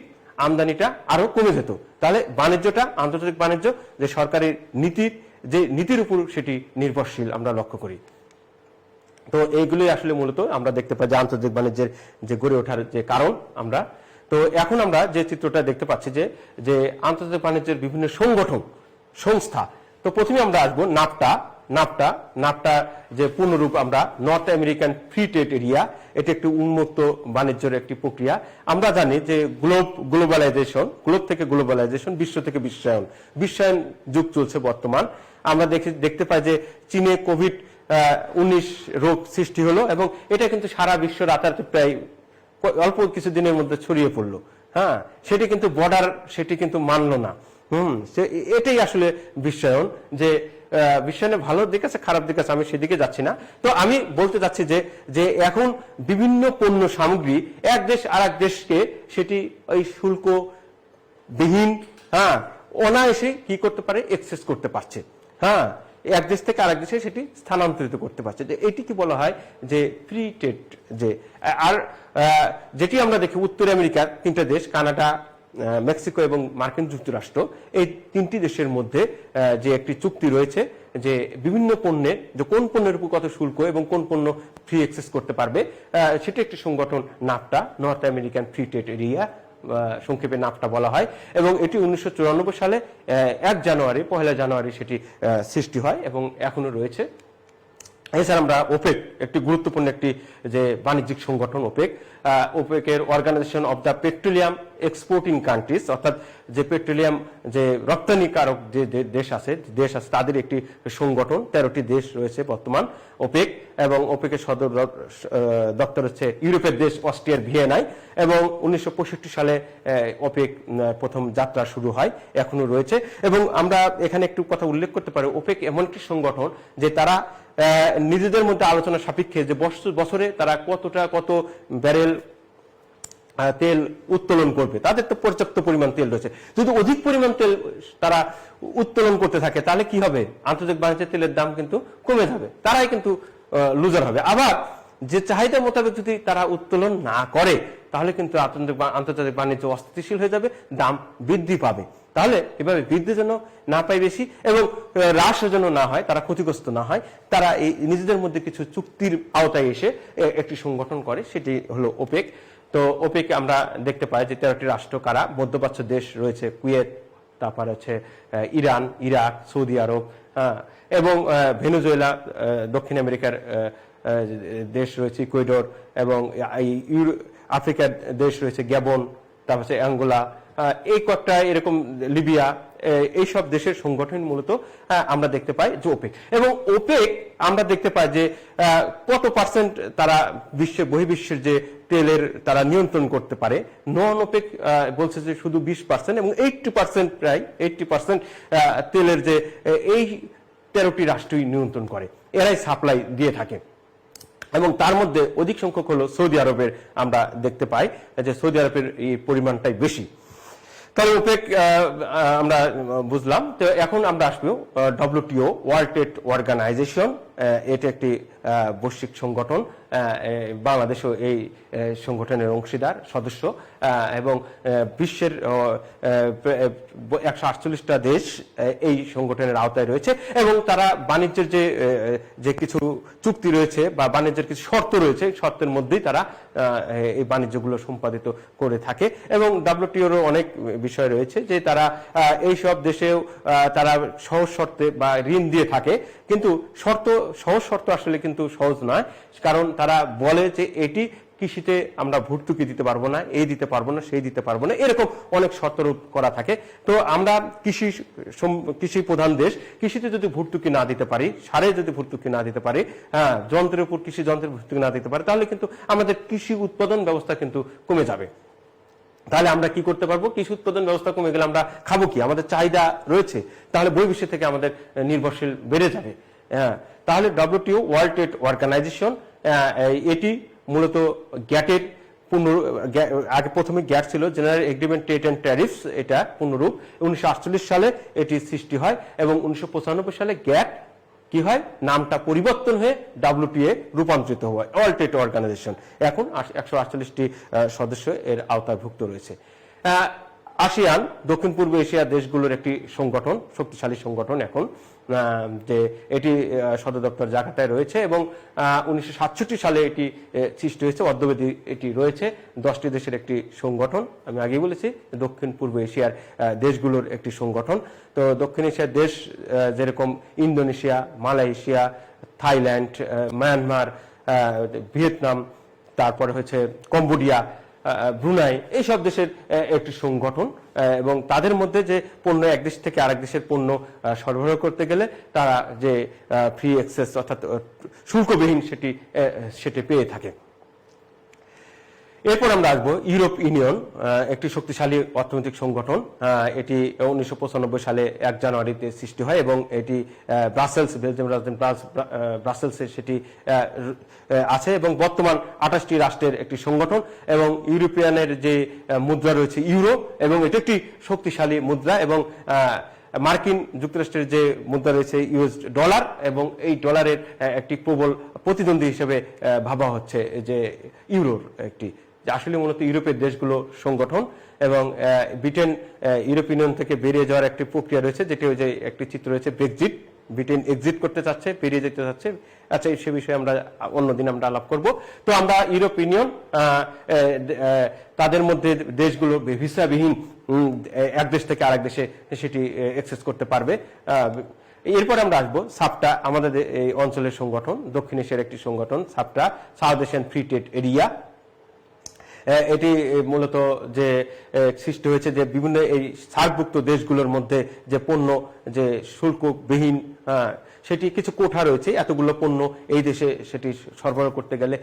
আমদানিটা আরো কমে যেত। তাহলে বাণিজ্যটা, আন্তর্জাতিক বাণিজ্য যে সরকারের নীতির উপর সেটি নির্ভরশীল আমরা লক্ষ্য করি। তো এইগুলোই আসলে মূলত আমরা দেখতে পাই যে আন্তর্জাতিক বাণিজ্যের যে গড়ে ওঠার যে কারণ আমরা তো এখন আমরা যে চিত্রটা দেখতে পাচ্ছি যে আন্তর্জাতিক বাণিজ্যের বিভিন্ন সংস্থা। তো প্রথমে আমরা আসবো নাফটা যে পূর্ণরূপ আমরা north American free trade area, এটি একটি উন্মুক্ত বাণিজ্যের একটি প্রক্রিয়া। আমরা জানি যে গ্লোব থেকে গ্লোবালাইজেশন, বিশ্ব থেকে বিশ্বায়ন যুগ চলছে বর্তমান। আমরা দেখতে পাই যে চীনে কোভিড-19 রোগ সৃষ্টি হলো এবং এটা কিন্তু সারা বিশ্ব রাতারাতি প্রায় অল্প কিছুদিনের মধ্যে ছড়িয়ে পড়লো। হ্যাঁ, সেটি কিন্তু মানলো না। এটাই আসলে বিশ্বায়ন, যে বিশ্বায়নের ভালো দিক আছে, খারাপ দিক আছে, আমি সেদিকে যাচ্ছি না। তো আমি বলতে চাচ্ছি যে এখন বিভিন্ন পণ্য সামগ্রী এক দেশ আর এক দেশকে সেটি ওই শুল্ক বিহীন অনায়াসে কি করতে পারে, এক্সেস করতে পারছে। এক দেশ থেকে আরেক দেশে সেটি স্থানান্তরিত করতে পারছে। যে এটি কি বলা হয় যে ফ্রি ট্রেড। আর যেটি আমরা দেখি উত্তর আমেরিকার 3টা দেশ, কানাডা, মেক্সিকো এবং মার্কিন যুক্তরাষ্ট্র, এই 3টি দেশের মধ্যে যে একটি চুক্তি রয়েছে যে বিভিন্ন পণ্যের, যে কোন পণ্যের উপর কত শুল্ক এবং কোন পণ্য ফ্রি অ্যাক্সেস করতে পারবে, সেটি একটি সংগঠন NAFTA, north American free trade area, সংক্ষেপে নাফটা বলা হয়। এবং এটি 1994 সালে 1 জানুয়ারি সেটি সৃষ্টি হয় এবং এখনো রয়েছে। এছাড়া আমরা ওপেক, একটি গুরুত্বপূর্ণ একটি যে বাণিজ্যিক সংগঠন ওপেকের organisation of the petroleum exporting countries, অর্থাৎ যে পেট্রোলিয়াম যে রপ্তানিকারক যে দেশ আছে তাদের একটি সংগঠন। 13টি দেশ রয়েছে বর্তমান ওপেক, এবং ওপেকের সদর দপ্তর হচ্ছে ইউরোপের দেশ অস্ট্রিয়ার ভিয়েনায়। এবং 1965 সালে ওপেক প্রথম যাত্রা শুরু হয়, এখনো রয়েছে। এবং আমরা এখানে একটু কথা উল্লেখ করতে পারি, ওপেক এমন একটি সংগঠন যে তারা নিজেদের মধ্যে আলোচনা সাপেক্ষে যে বছরে তারা কত ব্যারেল তেল উত্তোলন করবে, তাদের তো পর্যাপ্ত পরিমাণ তেল রয়েছে। যদি অধিক পরিমাণ তেল তারা উত্তোলন করতে থাকে তাহলে কি হবে, আন্তর্জাতিক বাণিজ্যের তেলের দাম কিন্তু কমে যাবে, তারাই কিন্তু লুজার হবে। আবার যে চাহিদা মোতাবেক যদি তারা উত্তোলন না করে তাহলে কিন্তু আন্তর্জাতিক বাণিজ্য অস্থিতিশীল হয়ে যাবে, দাম বৃদ্ধি পাবে। তাহলে এভাবে বৃদ্ধি যেন না পায় বেশি এবং হ্রাস যেন না হয়, তারা ক্ষতিগ্রস্ত না হয়, তারা এই নিজেদের মধ্যে কিছু চুক্তির আওতায় এসে একটি সংগঠন করে, সেটি হলো ওপেক। তো ওপেকে আমরা দেখতে পাই যে 13টি রাষ্ট্র কারা, মধ্যপ্রাচ্য দেশ রয়েছে কুয়েত, তারপর হচ্ছে ইরান, ইরাক, সৌদি আরব, এবং ভেনেজুয়েলা, দক্ষিণ আমেরিকার দেশ রয়েছে ইকুয়েডর, এবং আফ্রিকার দেশ রয়েছে গ্যাবন, তারপর হচ্ছে অ্যাঙ্গোলা, এই কয়েকটা এরকম লিবিয়া, এইসব দেশের সংগঠন মূলত আমরা দেখতে পাই যে ওপেক। এবং ওপেক আমরা দেখতে পাই যে কত পার্সেন্ট তারা বহির্বিশ্বের যে তেলের তারা নিয়ন্ত্রণ করতে পারে। নন ওপেক বলছে যে শুধু 20% এবং 80%, প্রায় 80% তেলের যে এই 13টি রাষ্ট্রই নিয়ন্ত্রণ করে, এরাই সাপ্লাই দিয়ে থাকে। এবং তার মধ্যে অধিক সংখ্যক হলো সৌদি আরবের, আমরা দেখতে পাই যে সৌদি আরবের এই পরিমাণটাই বেশি। তাহলে ওপেক আমরা বুঝলাম। তো এখন আমরা আসবো WTO, ওয়ার্ল্ড ট্রেড অর্গানাইজেশন। এটা একটি বৈশ্বিক সংগঠন, বাংলাদেশও এই সংগঠনের অংশীদার সদস্য, এবং বিশ্বের 148টা দেশ এই সংগঠনের আওতায় রয়েছে। এবং তারা বাণিজ্যের যে কিছু চুক্তি রয়েছে বা বাণিজ্যের কিছু শর্ত রয়েছে, শর্তের মধ্যেই তারা এই বাণিজ্যগুলো সম্পাদিত করে থাকে। এবং WTO-র অনেক বিষয় রয়েছে যে তারা এই সব দেশেও তারা সহজ শর্তে বা ঋণ দিয়ে থাকে, কিন্তু সহজ শর্ত আসলে কিন্তু সহজ নয়, কারণ তারা বলে যে এটি কৃষিতে আমরা ভর্তুকি দিতে পারবো না, এই দিতে পারবো না, সেই দিতে পারবো না, এরকম অনেক শর্ত করা থাকে। তো আমরা কৃষি প্রধান দেশ, কৃষিতে যদি ভর্তুকি না দিতে পারি, সারে যদি ভর্তুকি না দিতে পারি, যন্ত্রের উপর কৃষি যন্ত্রের ভর্তুকি না দিতে পারি, তাহলে কিন্তু আমাদের কৃষি উৎপাদন ব্যবস্থা কিন্তু কমে যাবে। তাহলে আমরা কি করতে পারবো, কৃষি উৎপাদন ব্যবস্থা কমে গেলে আমরা খাবো কি, আমাদের চাহিদা রয়েছে, তাহলে বহির্বিশ্ব থেকে আমাদের নির্ভরশীল বেড়ে যাবে। তাহলে WTO, ওয়ার্ল্ড ট্রেড অর্গানাইজেশন, এটি মূলত গ্যাটের আগে প্রথমে গ্যাট ছিল, general agreement trade and tariffs, এটা পূর্ণরূপ 1948 সালে এটি সৃষ্টি হয়। এবং 1995 সালে গ্যাট কি হয়, নামটা পরিবর্তন হয়ে WTO রূপান্তরিত হয়, ওয়ার্ল্ড ট্রেড অর্গানাইজেশন। এখন 148টি সদস্য এর আওতাভুক্ত রয়েছে। আসিয়ান দক্ষিণ পূর্ব এশিয়া দেশগুলোর একটি সংগঠন, শক্তিশালী সংগঠন এখন, যে এটি সদর দপ্তর জাকার্তায় রয়েছে এবং 1967 সালে এটি সৃষ্টি হয়েছে। অদ্যাবধি এটি রয়েছে। 10টি দেশের একটি সংগঠন। আমি আগেই বলেছি দক্ষিণ পূর্ব এশিয়ার দেশগুলোর একটি সংগঠন। তো দক্ষিণ এশিয়ার দেশ যেরকম Indonesia, Malaysia, Thailand, Myanmar, Vietnam, তারপরে হচ্ছে কম্বোডিয়া, ব্রুনাই, এইসব দেশের একটি সংগঠন এবং তাদের মধ্যে যে পণ্য এক দেশ থেকে আরেক দেশের পণ্য সরবরাহ করতে গেলে তারা যে ফ্রি অ্যাক্সেস অর্থাৎ শুল্কবিহীন সেটি পেয়ে থাকে। এরপর আমরা আসবো ইউরোপ ইউনিয়ন, একটি শক্তিশালী অর্থনৈতিক সংগঠন। এটি 1995 সালে 1 জানুয়ারিতে সৃষ্টি হয় এবং এটি ব্রাসেলস, বেলজিয়াম রাজধানী ব্রাসেলসে সেটি আছে এবং বর্তমান 28টি রাষ্ট্রের একটি সংগঠন এবং ইউরোপিয়ানের যে মুদ্রা রয়েছে ইউরো, এবং এটি একটি শক্তিশালী মুদ্রা এবং মার্কিন যুক্তরাষ্ট্রের যে মুদ্রা রয়েছে ইউএস ডলার, এবং এই ডলারের একটি প্রবল প্রতিদ্বন্দ্বী হিসেবে ভাবা হচ্ছে যে ইউরোর একটি, আসলে মূলত ইউরোপের দেশগুলো সংগঠন এবং ব্রিটেন ইউরোপিয়ান ইউনিয়ন থেকে বেরিয়ে যাওয়ার একটি প্রক্রিয়া রয়েছে, যেটি ওই যে একটি চিত্র রয়েছে ব্রেক্সিট, ব্রিটেন এক্সিট করতে চাচ্ছে, বেরিয়ে যেতে চাচ্ছে। আচ্ছা, সে বিষয়ে আমরা অন্যদিন আমরা আলাপ করব। তো আমরা ইউরোপ ইউনিয়ন, তাদের মধ্যে দেশগুলো ভিসাবিহীন এক দেশ থেকে আরেক দেশে সেটি অ্যাক্সেস করতে পারবে। এরপর আমরা আসবো সাপটা, আমাদের এই অঞ্চলের সংগঠন, দক্ষিণ এশিয়ার একটি সংগঠন সাপটা, south Asian free trade area. এটি মূলত যে সৃষ্টি হয়েছে যে বিভিন্ন এই সার্কভুক্ত দেশগুলোর মধ্যে যে পণ্য যে শুল্কবিহীন, সেটি কিছু কোঠা রয়েছে, এতগুলো পণ্য এই দেশে সেটি সরবরাহ করতে গেলে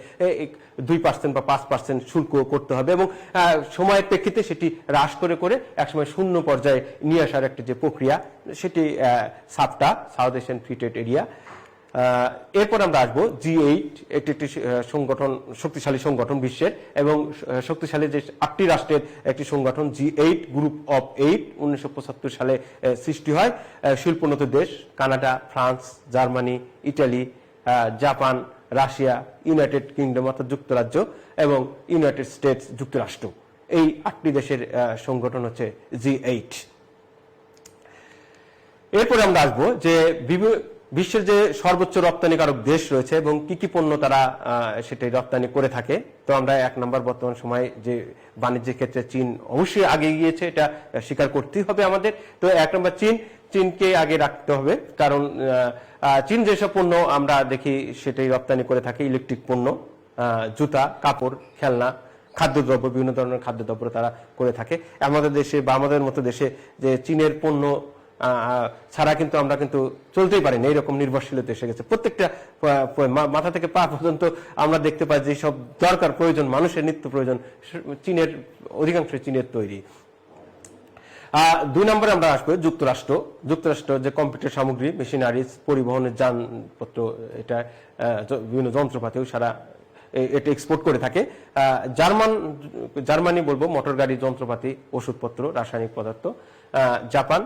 2% বা 5% শুল্ক করতে হবে এবং সময়ের প্রেক্ষিতে সেটি হ্রাস করে করে একসময় শূন্য পর্যায়ে নিয়ে আসার একটি যে প্রক্রিয়া, সেটি সাপটা, south Asian free trade area. এরপর আমরা আসবো G8, এটি একটি সংগঠন, শক্তিশালী সংগঠন বিশ্বের এবং শক্তিশালী যে 8টি রাষ্ট্রের একটি সংগঠন G8, গ্রুপ অফ 8, 1975 সালে সৃষ্টি হয়। শিল্পোন্নত দেশ Canada, France, Germany, Italy, Japan, Russia, United kingdom অর্থাৎ যুক্তরাজ্য এবং ইউনাইটেড স্টেটস যুক্তরাষ্ট্র, এই 8টি দেশের সংগঠন হচ্ছে G8। এরপরে আমরা আসবো যে বিশ্বের যে সর্বোচ্চ রপ্তানিকারক দেশ রয়েছে এবং কি কি পণ্য তারা সেটাই রপ্তানি করে থাকে। তো আমরা 1 নম্বর বর্তমান সময়ে যে বাণিজ্যের ক্ষেত্রে চীন অবশ্যই আগে গিয়েছে, এটা স্বীকার করতেই হবে আমাদের। তো 1 নম্বর চীনকে আগে রাখতে হবে, কারণ চীন যেসব পণ্য আমরা দেখি সেটাই রপ্তানি করে থাকে, ইলেকট্রিক পণ্য, জুতা, কাপড়, খেলনা, খাদ্যদ্রব্য, বিভিন্ন ধরনের খাদ্যদ্রব্য তারা করে থাকে। আমাদের দেশে বা আমাদের মতো দেশে যে চীনের পণ্য ছাড়া কিন্তু আমরা কিন্তু চলতেই পারি না, এইরকম নির্ভরশীলতা এসে গেছে। প্রত্যেকটা মাথা থেকে পা পর্যন্ত আমরা দেখতে পাই যে সব দরকার প্রয়োজন, মানুষের নিত্য প্রয়োজন চীনের, অধিকাংশ চীনের তৈরি। 2 নম্বরে আমরা আসবো যুক্তরাষ্ট্র যে কম্পিউটার সামগ্রী, মেশিনারিজ, পরিবহনের যানপত্র, এটা বিভিন্ন যন্ত্রপাতিও সারা এটা এক্সপোর্ট করে থাকে। জার্মানি বলবো মোটর গাড়ি, যন্ত্রপাতি, ওষুধপত্র, রাসায়নিক পদার্থ। জাপান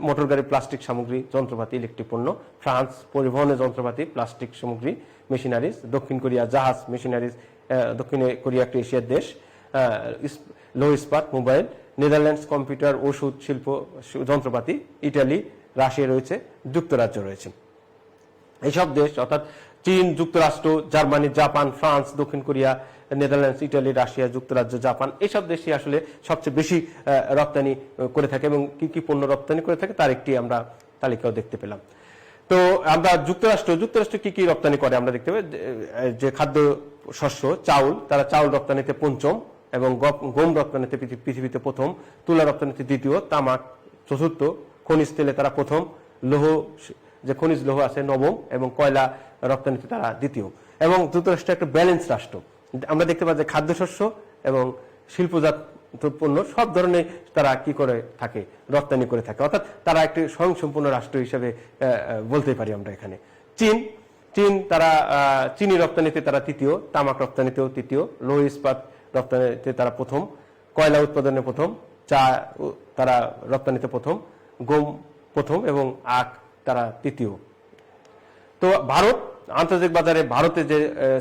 মোটর গাড়ি, প্লাস্টিক সামগ্রী, যন্ত্রপাতি, ইলেকট্রিক পণ্য। ফ্রান্স পরিবহনের যন্ত্রপাতি, প্লাস্টিক সামগ্রী, মেশিনারিজ। দক্ষিণ কোরিয়া জাহাজ, মেশিনারিজ। দক্ষিণ কোরিয়া একটি এশিয়ার দেশ। লৌহ ইস্পাত, মোবাইল। নেদারল্যান্ডস কম্পিউটার, ওষুধ, শিল্প, যন্ত্রপাতি। ইটালি, রাশিয়া রয়েছে, যুক্তরাজ্য রয়েছে। এইসব দেশ অর্থাৎ চীন, যুক্তরাষ্ট্র, জার্মানি, জাপান, ফ্রান্স, দক্ষিণ কোরিয়া, নেদারল্যান্ডস, ইটালি, রাশিয়া, যুক্তরাজ্য, জাপান, এইসব দেশই আসলে সবচেয়ে বেশি রপ্তানি করে থাকে এবং কি কি পণ্য রপ্তানি করে থাকে তার একটি আমরা তালিকাও দেখতে পেলাম। তো আমরা যুক্তরাষ্ট্র কি কি রপ্তানি করে আমরা দেখতে পাই যে খাদ্য শস্য, চাউল, তারা চাউল রপ্তানিতে 5ম এবং গম রপ্তানিতে পৃথিবীতে 1ম, তুলা রপ্তানিতে 2য়, তামাক 4র্থ, খনিজ তেলে তারা 1ম, লৌহ যে খনিজ লৌহ আছে 9ম এবং কয়লা রপ্তানিতে তারা 2য়। এবং যুক্তরাষ্ট্র একটা ব্যালেন্স রাষ্ট্র, আমরা দেখতে পাই যে খাদ্যশস্য এবং শিল্পজাত পণ্য সব ধরনের তারা কি করে থাকে, রপ্তানি করে থাকে, অর্থাৎ তারা একটি স্বয়ংসম্পূর্ণ রাষ্ট্র হিসেবে বলতে পারি আমরা এখানে। চীন তারা চিনি রপ্তানিতে তারা 3য়, তামাক রপ্তানিতেও 3য়, লৌহ ইস্পাত রপ্তানিতে তারা 1ম, কয়লা উৎপাদনে 1ম, চা তারা রপ্তানিতে 1ম, গম 1ম এবং আখ তারা 3য়। তো ভারত আন্তর্জাতিক বাজারে ভারতে যে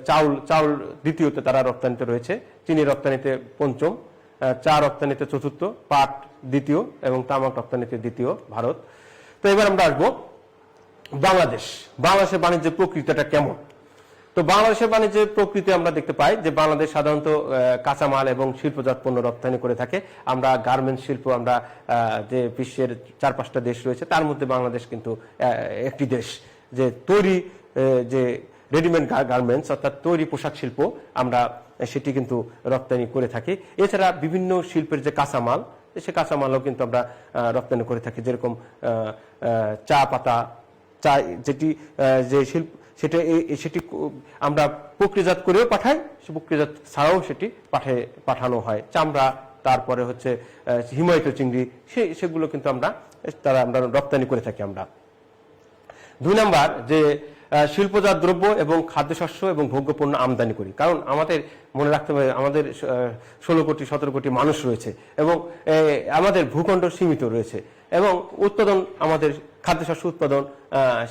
চাউল 2য়তে তারা রপ্তানিতে রয়েছে, চিনি রপ্তানিতে 5ম, চা রপ্তানিতে 4র্থ, পাট দ্বিতীয় এবং তামাক রপ্তানিতে দ্বিতীয় ভারত। তো এবার আমরা আসবো বাংলাদেশের বাণিজ্যের প্রকৃতিটা কেমন। তো বাংলাদেশের বাণিজ্যের প্রকৃতি আমরা দেখতে পাই যে বাংলাদেশ সাধারণত কাঁচামাল এবং শিল্পজাত পণ্য রপ্তানি করে থাকে। আমরা গার্মেন্টস শিল্প, আমরা যে বিশ্বের 4-5টা দেশ রয়েছে তার মধ্যে বাংলাদেশ কিন্তু একটি দেশ যে তৈরি যে রেডিমেড গার্মেন্টস অর্থাৎ তৈরি পোশাক শিল্প আমরা সেটি কিন্তু রপ্তানি করে থাকি। এছাড়া বিভিন্ন শিল্পের যে কাঁচামাল, সে কাঁচামালও কিন্তু আমরা রপ্তানি করে থাকি, যেরকম চা পাতা, চা যেটি যে শিল্প সেটি আমরা প্রক্রিয়াজাত করেও পাঠাই, সে প্রক্রিয়াজাত ছাড়াও সেটি পাঠানো হয়। চামড়া, তারপরে হচ্ছে হিমায়িত চিংড়ি, সেগুলো কিন্তু আমরা রপ্তানি করে থাকি। আমরা 2 নাম্বার যে শিল্পজাত দ্রব্য এবং খাদ্যশস্য এবং ভোগ্যপণ্য আমদানি করি। কারণ আমাদের মনে রাখতে হবে আমাদের 16-17 কোটি মানুষ রয়েছে এবং আমাদের ভূখণ্ড সীমিত রয়েছে এবং উৎপাদন, আমাদের খাদ্যশস্য উৎপাদন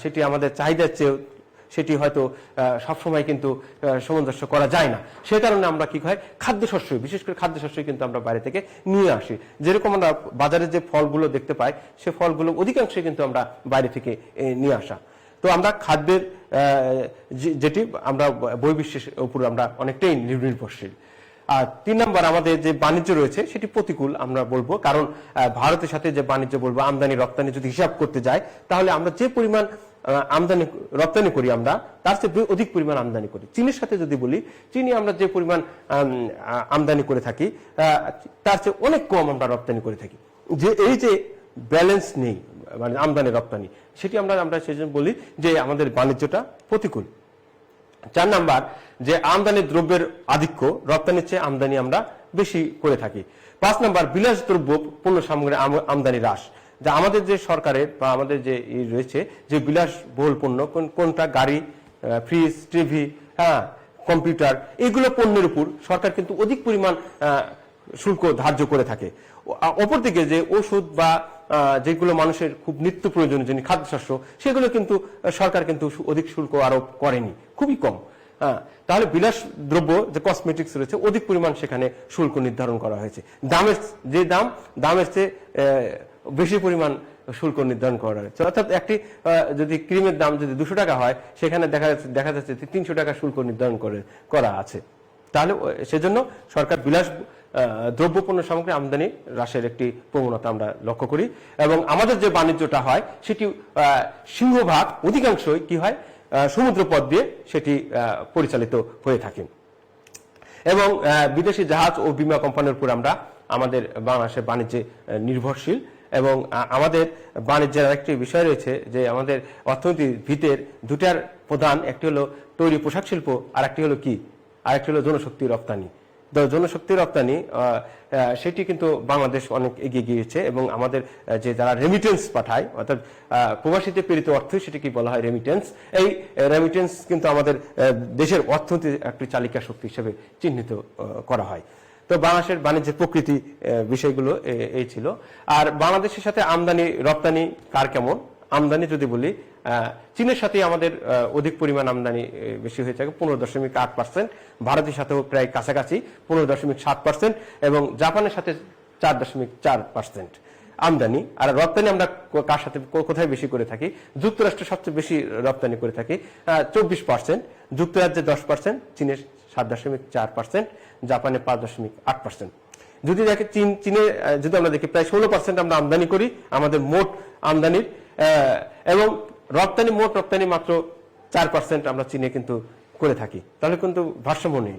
সেটি আমাদের চাহিদার চেয়ে সেটি হয়তো সবসময় কিন্তু সামঞ্জস্য করা যায় না। সে কারণে আমরা কি হয় খাদ্যশস্য, বিশেষ করে খাদ্যশস্য কিন্তু আমরা বাইরে থেকে নিয়ে আসি। যেরকম আমরা বাজারে যে ফলগুলো দেখতে পাই সে ফলগুলো অধিকাংশই কিন্তু আমরা বাইরে থেকে নিয়ে আসা। তো আমরা খাদ্যের যেটি আমরা বহির্বিশ্বের উপর আমরা অনেকটাই নির্ভরশীল। আর 3 নম্বর আমাদের যে বাণিজ্য রয়েছে সেটি প্রতিকূল আমরা বলবো, কারণ ভারতের সাথে যে বাণিজ্য বলবো আমদানি রপ্তানি যদি হিসাব করতে যাই তাহলে আমরা যে পরিমাণ আমদানি রপ্তানি করি আমরা তার চেয়ে অধিক পরিমাণ আমদানি করি। চীনের সাথে যদি বলি, চীনে আমরা যে পরিমাণ আমদানি করে থাকি তার চেয়ে অনেক কম আমরা রপ্তানি করে থাকি। যে এই যে ব্যালেন্স নেই মানে আমদানি রপ্তানি, সেটি আমরা সেই জন্য বলি যে আমাদের বাণিজ্যটা প্রতিকূল। 4 নাম্বার যে আমদানি দ্রব্যের আধিক্য, রপ্তানির চেয়ে আমদানি আমরা বেশি করে থাকি। 5 নাম্বার বিলাস দ্রব্য পণ্য সামগ্রীর আমদানি হ্রাস। যা আমাদের যে সরকারের বা আমাদের যে রয়েছে যে বিলাসবহুল পণ্য, কোনটা গাড়ি, ফ্রিজ, টিভি, কম্পিউটার, এগুলো পণ্যের উপর সরকার কিন্তু অধিক পরিমাণ শুল্ক ধার্য করে থাকে। অপরদিকে যে ওষুধ বা যেগুলো মানুষের খুব নিত্য প্রয়োজনীয় যে খাদ্যশস্য, সেগুলো কিন্তু সরকার কিন্তু অধিক শুল্ক আরোপ করেনি, খুবই কম। তাহলে বিলাস দ্রব্য যে কসমেটিক্স রয়েছে অধিক পরিমাণ সেখানে শুল্ক নির্ধারণ করা হয়েছে। দামের চেয়ে বেশি পরিমাণ শুল্ক নির্ধারণ করা হয়েছে। অর্থাৎ একটি যদি ক্রিমের দাম যদি 200 টাকা হয়, সেখানে দেখা যাচ্ছে 300 টাকা শুল্ক নির্ধারণ করা আছে। তাহলে সেজন্য সরকার বিলাস দ্রব্য পণ্য সামগ্রী আমদানি হ্রাসের একটি প্রবণতা আমরা লক্ষ্য করি এবং আমাদের যে বাণিজ্যটা হয় সেটি সিংহভাগ অধিকাংশই কি হয় সমুদ্র পথ দিয়ে সেটি পরিচালিত হয়ে থাকে এবং বিদেশি জাহাজ ও বিমা কোম্পানির উপর আমরা আমাদের বাংলাদেশের বাণিজ্যে নির্ভরশীল। এবং আমাদের বাণিজ্যের আরেকটি বিষয় রয়েছে যে আমাদের অর্থনীতির ভিতের দুটার প্রধান, একটি হলো তৈরি পোশাক শিল্প, আর একটি হলো কি, আরেকটি হলো জনশক্তি রপ্তানি। জনশক্তি রপ্তানি সেটি কিন্তু বাংলাদেশ অনেক এগিয়ে গিয়েছে এবং আমাদের যে যারা রেমিটেন্স পাঠায় অর্থাৎ প্রবাসীতে প্রেরিত অর্থ, সেটিকে বলা হয় রেমিটেন্স। এই রেমিটেন্স কিন্তু আমাদের দেশের অর্থনীতির একটি চালিকা শক্তি হিসেবে চিহ্নিত করা হয়। তো বাংলাদেশের বাণিজ্যের প্রকৃতি বিষয়গুলো এই ছিল। আর বাংলাদেশের সাথে আমদানি রপ্তানি কার কেমন? আমদানি যদি বলি, চীনের সাথে আমাদের অধিক পরিমাণ আমদানি বেশি হয়ে থাকে 15.8%, ভারতের সাথেও প্রায় কাছাকাছি 15.7% এবং জাপানের সাথে 4.4% আমদানি। আর রপ্তানি আমরা কার সাথে কোথায় বেশি করে থাকি? যুক্তরাষ্ট্র সবচেয়ে বেশি রপ্তানি করে থাকি 24%, যুক্তরাজ্যে 10%, চীনের 7.4%, জাপানে 5.8%। যদি দেখি চীনে যদি আমরা দেখি প্রায় 16% আমরা আমদানি করি আমাদের মোট আমদানির, এবং মোট রপ্তানি মাত্র 4% আমরা চীনে কিন্তু করে থাকি। তাহলে কিন্তু ভারসাম্য নেই।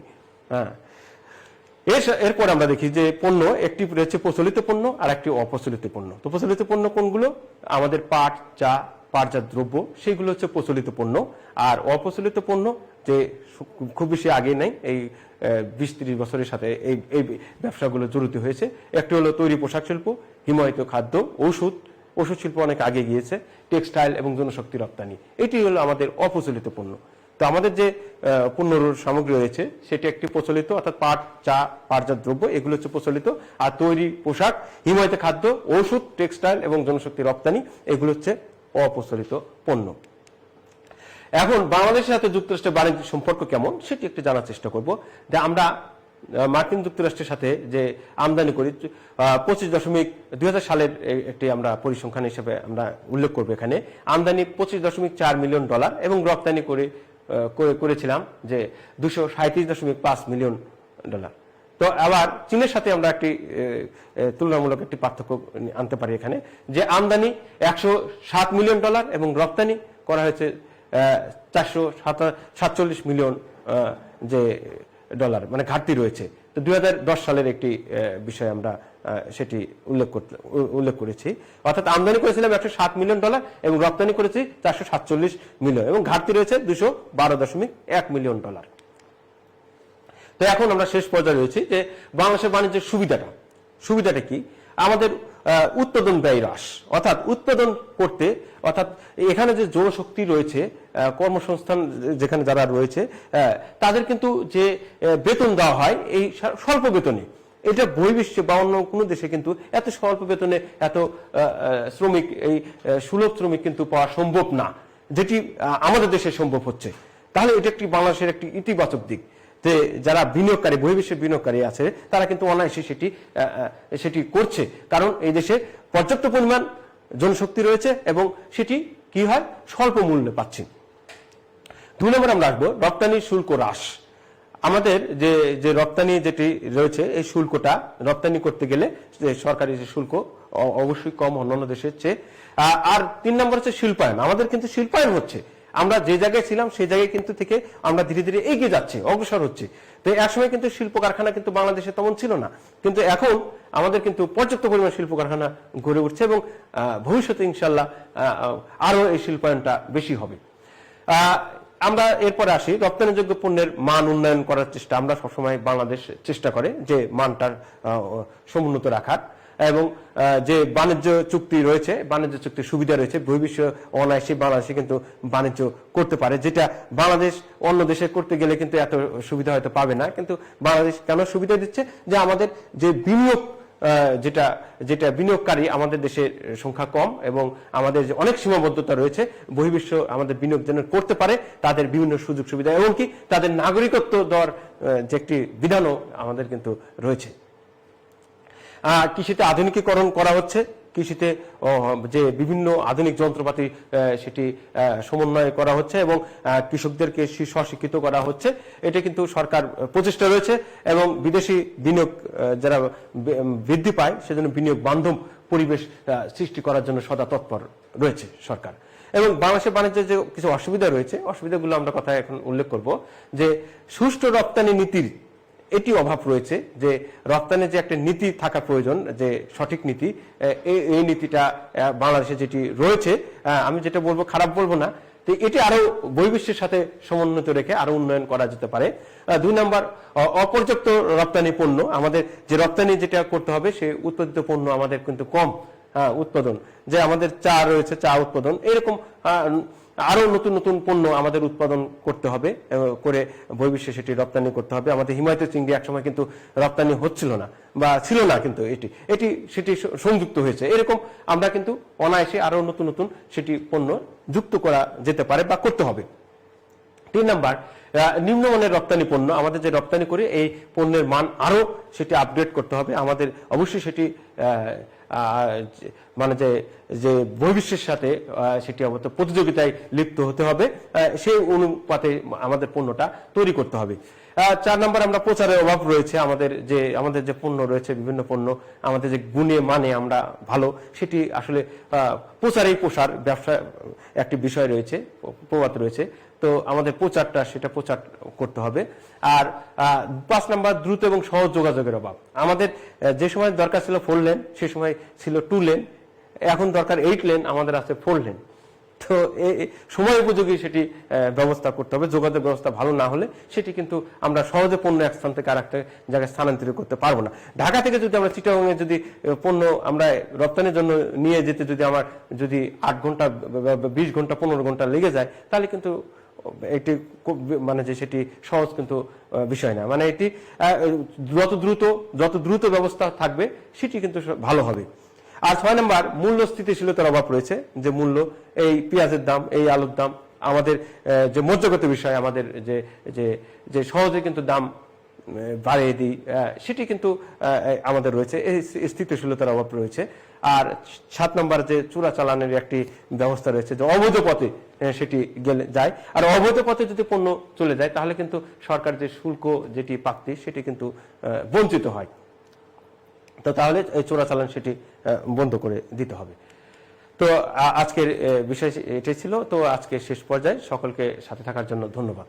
এরপর আমরা দেখি যে পণ্য, একটি রয়েছে প্রচলিত পণ্য আর একটি অপ্রচলিত পণ্য। তো প্রচলিত পণ্য কোনগুলো? আমাদের পাট, চা, পাটজাত দ্রব্য, সেগুলো হচ্ছে প্রচলিত পণ্য। আর অপ্রচলিত পণ্য যে খুব বেশি আগে নেই, এই 20-30 বছরের সাথে এই ব্যবসাগুলো জড়িত হয়েছে। একটি হলো তৈরি পোশাক শিল্প, হিমায়িত খাদ্য, ওষুধ শিল্প অনেক আগে গিয়েছে, টেক্সটাইল এবং জনশক্তি রপ্তানি, এটি হলো আমাদের অপ্রচলিত পণ্য। তো আমাদের যে পণ্য সামগ্রী রয়েছে সেটি একটি প্রচলিত, অর্থাৎ পাট, চা, পাটজাত দ্রব্য, এগুলো হচ্ছে প্রচলিত। আর তৈরি পোশাক, হিমায়িত খাদ্য, ওষুধ, টেক্সটাইল এবং জনশক্তি রপ্তানি, এগুলো হচ্ছে অপ্রচলিত পণ্য। এখন বাংলাদেশের সাথে যুক্তরাষ্ট্রের বাণিজ্য সম্পর্ক কেমন সেটি একটু জানার চেষ্টা করব। যে আমরা মার্কিন যুক্তরাষ্ট্রের সাথে যে আমদানি করি 25.2000 সালের একটি আমরা পরিসংখ্যান হিসেবে আমরা উল্লেখ করব এখানে আমদানি $25.4 মিলিয়ন এবং রপ্তানি করেছিলাম যে $237.5 মিলিয়ন। তো আবার চীনের সাথে আমরা একটি তুলনামূলক একটি পার্থক্য আনতে পারি এখানে যে আমদানি $107 মিলিয়ন এবং রপ্তানি করা হয়েছে $447 মিলিয়ন যে ডলার, মানে ঘাটতি রয়েছে। তো 2010 সালের একটি বিষয় আমরা সেটি উল্লেখ করেছি, অর্থাৎ আমদানি করেছিলাম $107 মিলিয়ন এবং রপ্তানি করেছি $447 মিলিয়ন এবং ঘাটতি রয়েছে $212.1 মিলিয়ন। তো এখন আমরা শেষ পর্যায়ে রয়েছি যে বাংলাদেশের বাণিজ্যের সুবিধাটা কি? আমাদের উৎপাদন ব্যয় হ্রাস, অর্থাৎ উৎপাদন করতে, অর্থাৎ এখানে যে জনশক্তি রয়েছে, কর্মসংস্থান যেখানে যারা রয়েছে তাদের কিন্তু যে বেতন দেওয়া হয় এই স্বল্প বেতনে, এটা বহির্বিশ্বে বা অন্য কোনো দেশে কিন্তু এত স্বল্প বেতনে এত শ্রমিক, এই সুলভ শ্রমিক কিন্তু পাওয়া সম্ভব না, যেটি আমাদের দেশে সম্ভব হচ্ছে। তাহলে এটা একটি বাংলাদেশের একটি ইতিবাচক দিক যে যারা বিনিয়োগকারী, বহির্বিশ্বের বিনিয়োগকারী আছে তারা কিন্তু অনায়াসে সেটি করছে, কারণ এই দেশে পর্যাপ্ত পরিমাণ জনশক্তি রয়েছে এবং সেটি কি হয়, স্বল্প মূল্যে পাচ্ছি। 2 নম্বর আমরা আসবো রপ্তানি শুল্ক হ্রাস। আমাদের যে রপ্তানি যেটি রয়েছে এই শুল্কটা রপ্তানি করতে গেলে সরকারি যে শুল্ক অবশ্যই কম অন্যান্য দেশের চেয়ে। আর 3 নম্বর হচ্ছে শিল্পায়ন। আমাদের কিন্তু শিল্পায়ন হচ্ছে, আমরা যে জায়গায় ছিলাম সেই জায়গায় কিন্তু থেকে আমরা ধীরে ধীরে এগিয়ে যাচ্ছি, অগ্রসর হচ্ছে। তো একসময় কিন্তু শিল্প কারখানা কিন্তু বাংলাদেশে তেমন ছিল না, কিন্তু এখন আমাদের কিন্তু পর্যাপ্ত পরিমাণ শিল্প কারখানা গড়ে উঠছে এবং ভবিষ্যতে ইনশাল্লাহ আরো এই শিল্পায়নটা বেশি হবে। আমরা এরপরে আসি রপ্তানিযোগ্য পণ্যের মান উন্নয়ন করার চেষ্টা। আমরা সবসময় বাংলাদেশ চেষ্টা করে যে মানটার সমুন্নত রাখার এবং যে বাণিজ্য চুক্তি রয়েছে, বাণিজ্য চুক্তির সুবিধা রয়েছে, বহির্বিশ্ব অনায়াসে বাংলাদেশে কিন্তু বাণিজ্য করতে পারে, যেটা বাংলাদেশ অন্য দেশে করতে গেলে কিন্তু এত সুবিধা হয়তো পাবে না। কিন্তু বাংলাদেশ কেন সুবিধা দিচ্ছে, যে আমাদের যে বিনিয়োগ যেটা বিনিয়োগকারী আমাদের দেশের সংখ্যা কম এবং আমাদের যে অনেক সীমাবদ্ধতা রয়েছে, বহির্বিশ্ব আমাদের বিনিয়োগ যেন করতে পারে তাদের বিভিন্ন সুযোগ সুবিধা, এমনকি তাদের নাগরিকত্ব দেওয়ার যে একটি বিধানও আমাদের কিন্তু রয়েছে। কৃষিতে আধুনিকীকরণ করা হচ্ছে, কৃষিতে যে বিভিন্ন আধুনিক যন্ত্রপাতি সেটি সমন্বয় করা হচ্ছে এবং কৃষকদেরকে স্বশিক্ষিত করা হচ্ছে, এটা কিন্তু সরকার প্রচেষ্টা রয়েছে এবং বিদেশি বিনিয়োগ যারা বৃদ্ধি পায় সেজন্য বিনিয়োগ বান্ধব পরিবেশ সৃষ্টি করার জন্য সদা তৎপর রয়েছে সরকার। এবং বাংলাদেশের বাণিজ্যের যে কিছু অসুবিধা রয়েছে, অসুবিধাগুলো আমরা কথা এখন উল্লেখ করব, যে সুষ্ঠু রপ্তানি নীতির এটি অভাব রয়েছে, যে রপ্তানির যে একটা নীতি থাকা প্রয়োজন, যে সঠিক নীতি, এই নীতিটা বাংলাদেশে যেটি রয়েছে, আমি যেটা বলবো খারাপ বলবো না, তো এটি আরো বহির্বিশ্বের সাথে সমন্বিত রেখে আরো উন্নয়ন করা যেতে পারে। 2 নম্বর অপর্যাপ্ত রপ্তানি পণ্য। আমাদের যে রপ্তানি যেটা করতে হবে সেই উৎপাদিত পণ্য আমাদের কিন্তু কম উৎপাদন, যে আমাদের চা রয়েছে, চা উৎপাদন, এরকম আরো নতুন নতুন পণ্য আমাদের উৎপাদন করতে হবে, করে বহির্বিশ্বে সেটি রপ্তানি করতে হবে। আমাদের হিমায়িত চিংড়ি একসময় কিন্তু রপ্তানি হচ্ছিল না বা ছিল না, কিন্তু সেটি সংযুক্ত হয়েছে। এরকম আমরা কিন্তু অনায়াসে আরো নতুন নতুন সেটি পণ্য যুক্ত করা যেতে পারে বা করতে হবে। 3 নাম্বার নিম্নমানের রপ্তানি পণ্য। আমাদের যে রপ্তানি করি এই পণ্যের মান আরো সেটি আপডেট করতে হবে। আমাদের অবশ্যই সেটি মানে যে বহির্বিশ্বের সাথে সেটি অবশ্য প্রতিযোগিতায় লিপ্ত হতে হবে, সেই অনুপাতে আমাদের পণ্যটা তৈরি করতে হবে। 4 নম্বর আমরা প্রচারের অভাব রয়েছে। আমাদের যে পণ্য রয়েছে, বিভিন্ন পণ্য আমাদের যে গুণে মানে আমরা ভালো, সেটি আসলে প্রচারেই প্রসার, ব্যবসা একটি বিষয় রয়েছে, প্রবাদ রয়েছে। তো আমাদের সেটা প্রচার করতে হবে। আর 5 নম্বর দ্রুত এবং সহজ যোগাযোগের অভাব। আমাদের যে সময় দরকার ছিল 4 লেন, সে সময় ছিল 2 লেন, এখন দরকার 8 লেন, আমাদের আছে 4 লেন। তো সময় উপযোগী সেটি ব্যবস্থা করতে হবে। যোগাযোগ ব্যবস্থা ভালো না হলে সেটি কিন্তু আমরা সহজে পণ্য এক স্থান থেকে আরেকটা জায়গায় স্থানান্তরিত করতে পারবো না। ঢাকা থেকে যদি আমরা চিটাগাংয়ে যদি পণ্য আমরা রপ্তানির জন্য নিয়ে যেতে যদি 8 ঘন্টা 20 ঘন্টা 15 ঘন্টা লেগে যায়, তাহলে কিন্তু এটি মানে যে সেটি সহজ কিন্তু বিষয় না। মানে এটি যত দ্রুত ব্যবস্থা থাকবে সেটি কিন্তু ভালো হবে। আর 6 নম্বর মূল্য স্থিতিশীলতার অভাব রয়েছে, যে মূল্য, এই পেঁয়াজের দাম, এই আলুর দাম, আমাদের যে মধ্যগত বিষয়, আমাদের যে সহজে কিন্তু দাম বাড়িয়ে দিই, সেটি কিন্তু আমাদের রয়েছে, এই স্থিতিশীলতার অভাব রয়েছে। আর 7 নম্বর যে চোরাচালানের একটি ব্যবস্থা রয়েছে, যে অবৈধ পথে সেটি গেলে যায়, আর অবৈধ পথে যদি পণ্য চলে যায় তাহলে কিন্তু সরকার যে শুল্ক যেটি প্রাপ্তি সেটি কিন্তু বঞ্চিত হয়। তো তাহলে এই চোরাচালান সেটি বন্ধ করে দিতে হবে। তো আজকের বিষয় এটাই ছিল। তো আজকে শেষ পর্যায়ে সকলকে সাথে থাকার জন্য ধন্যবাদ।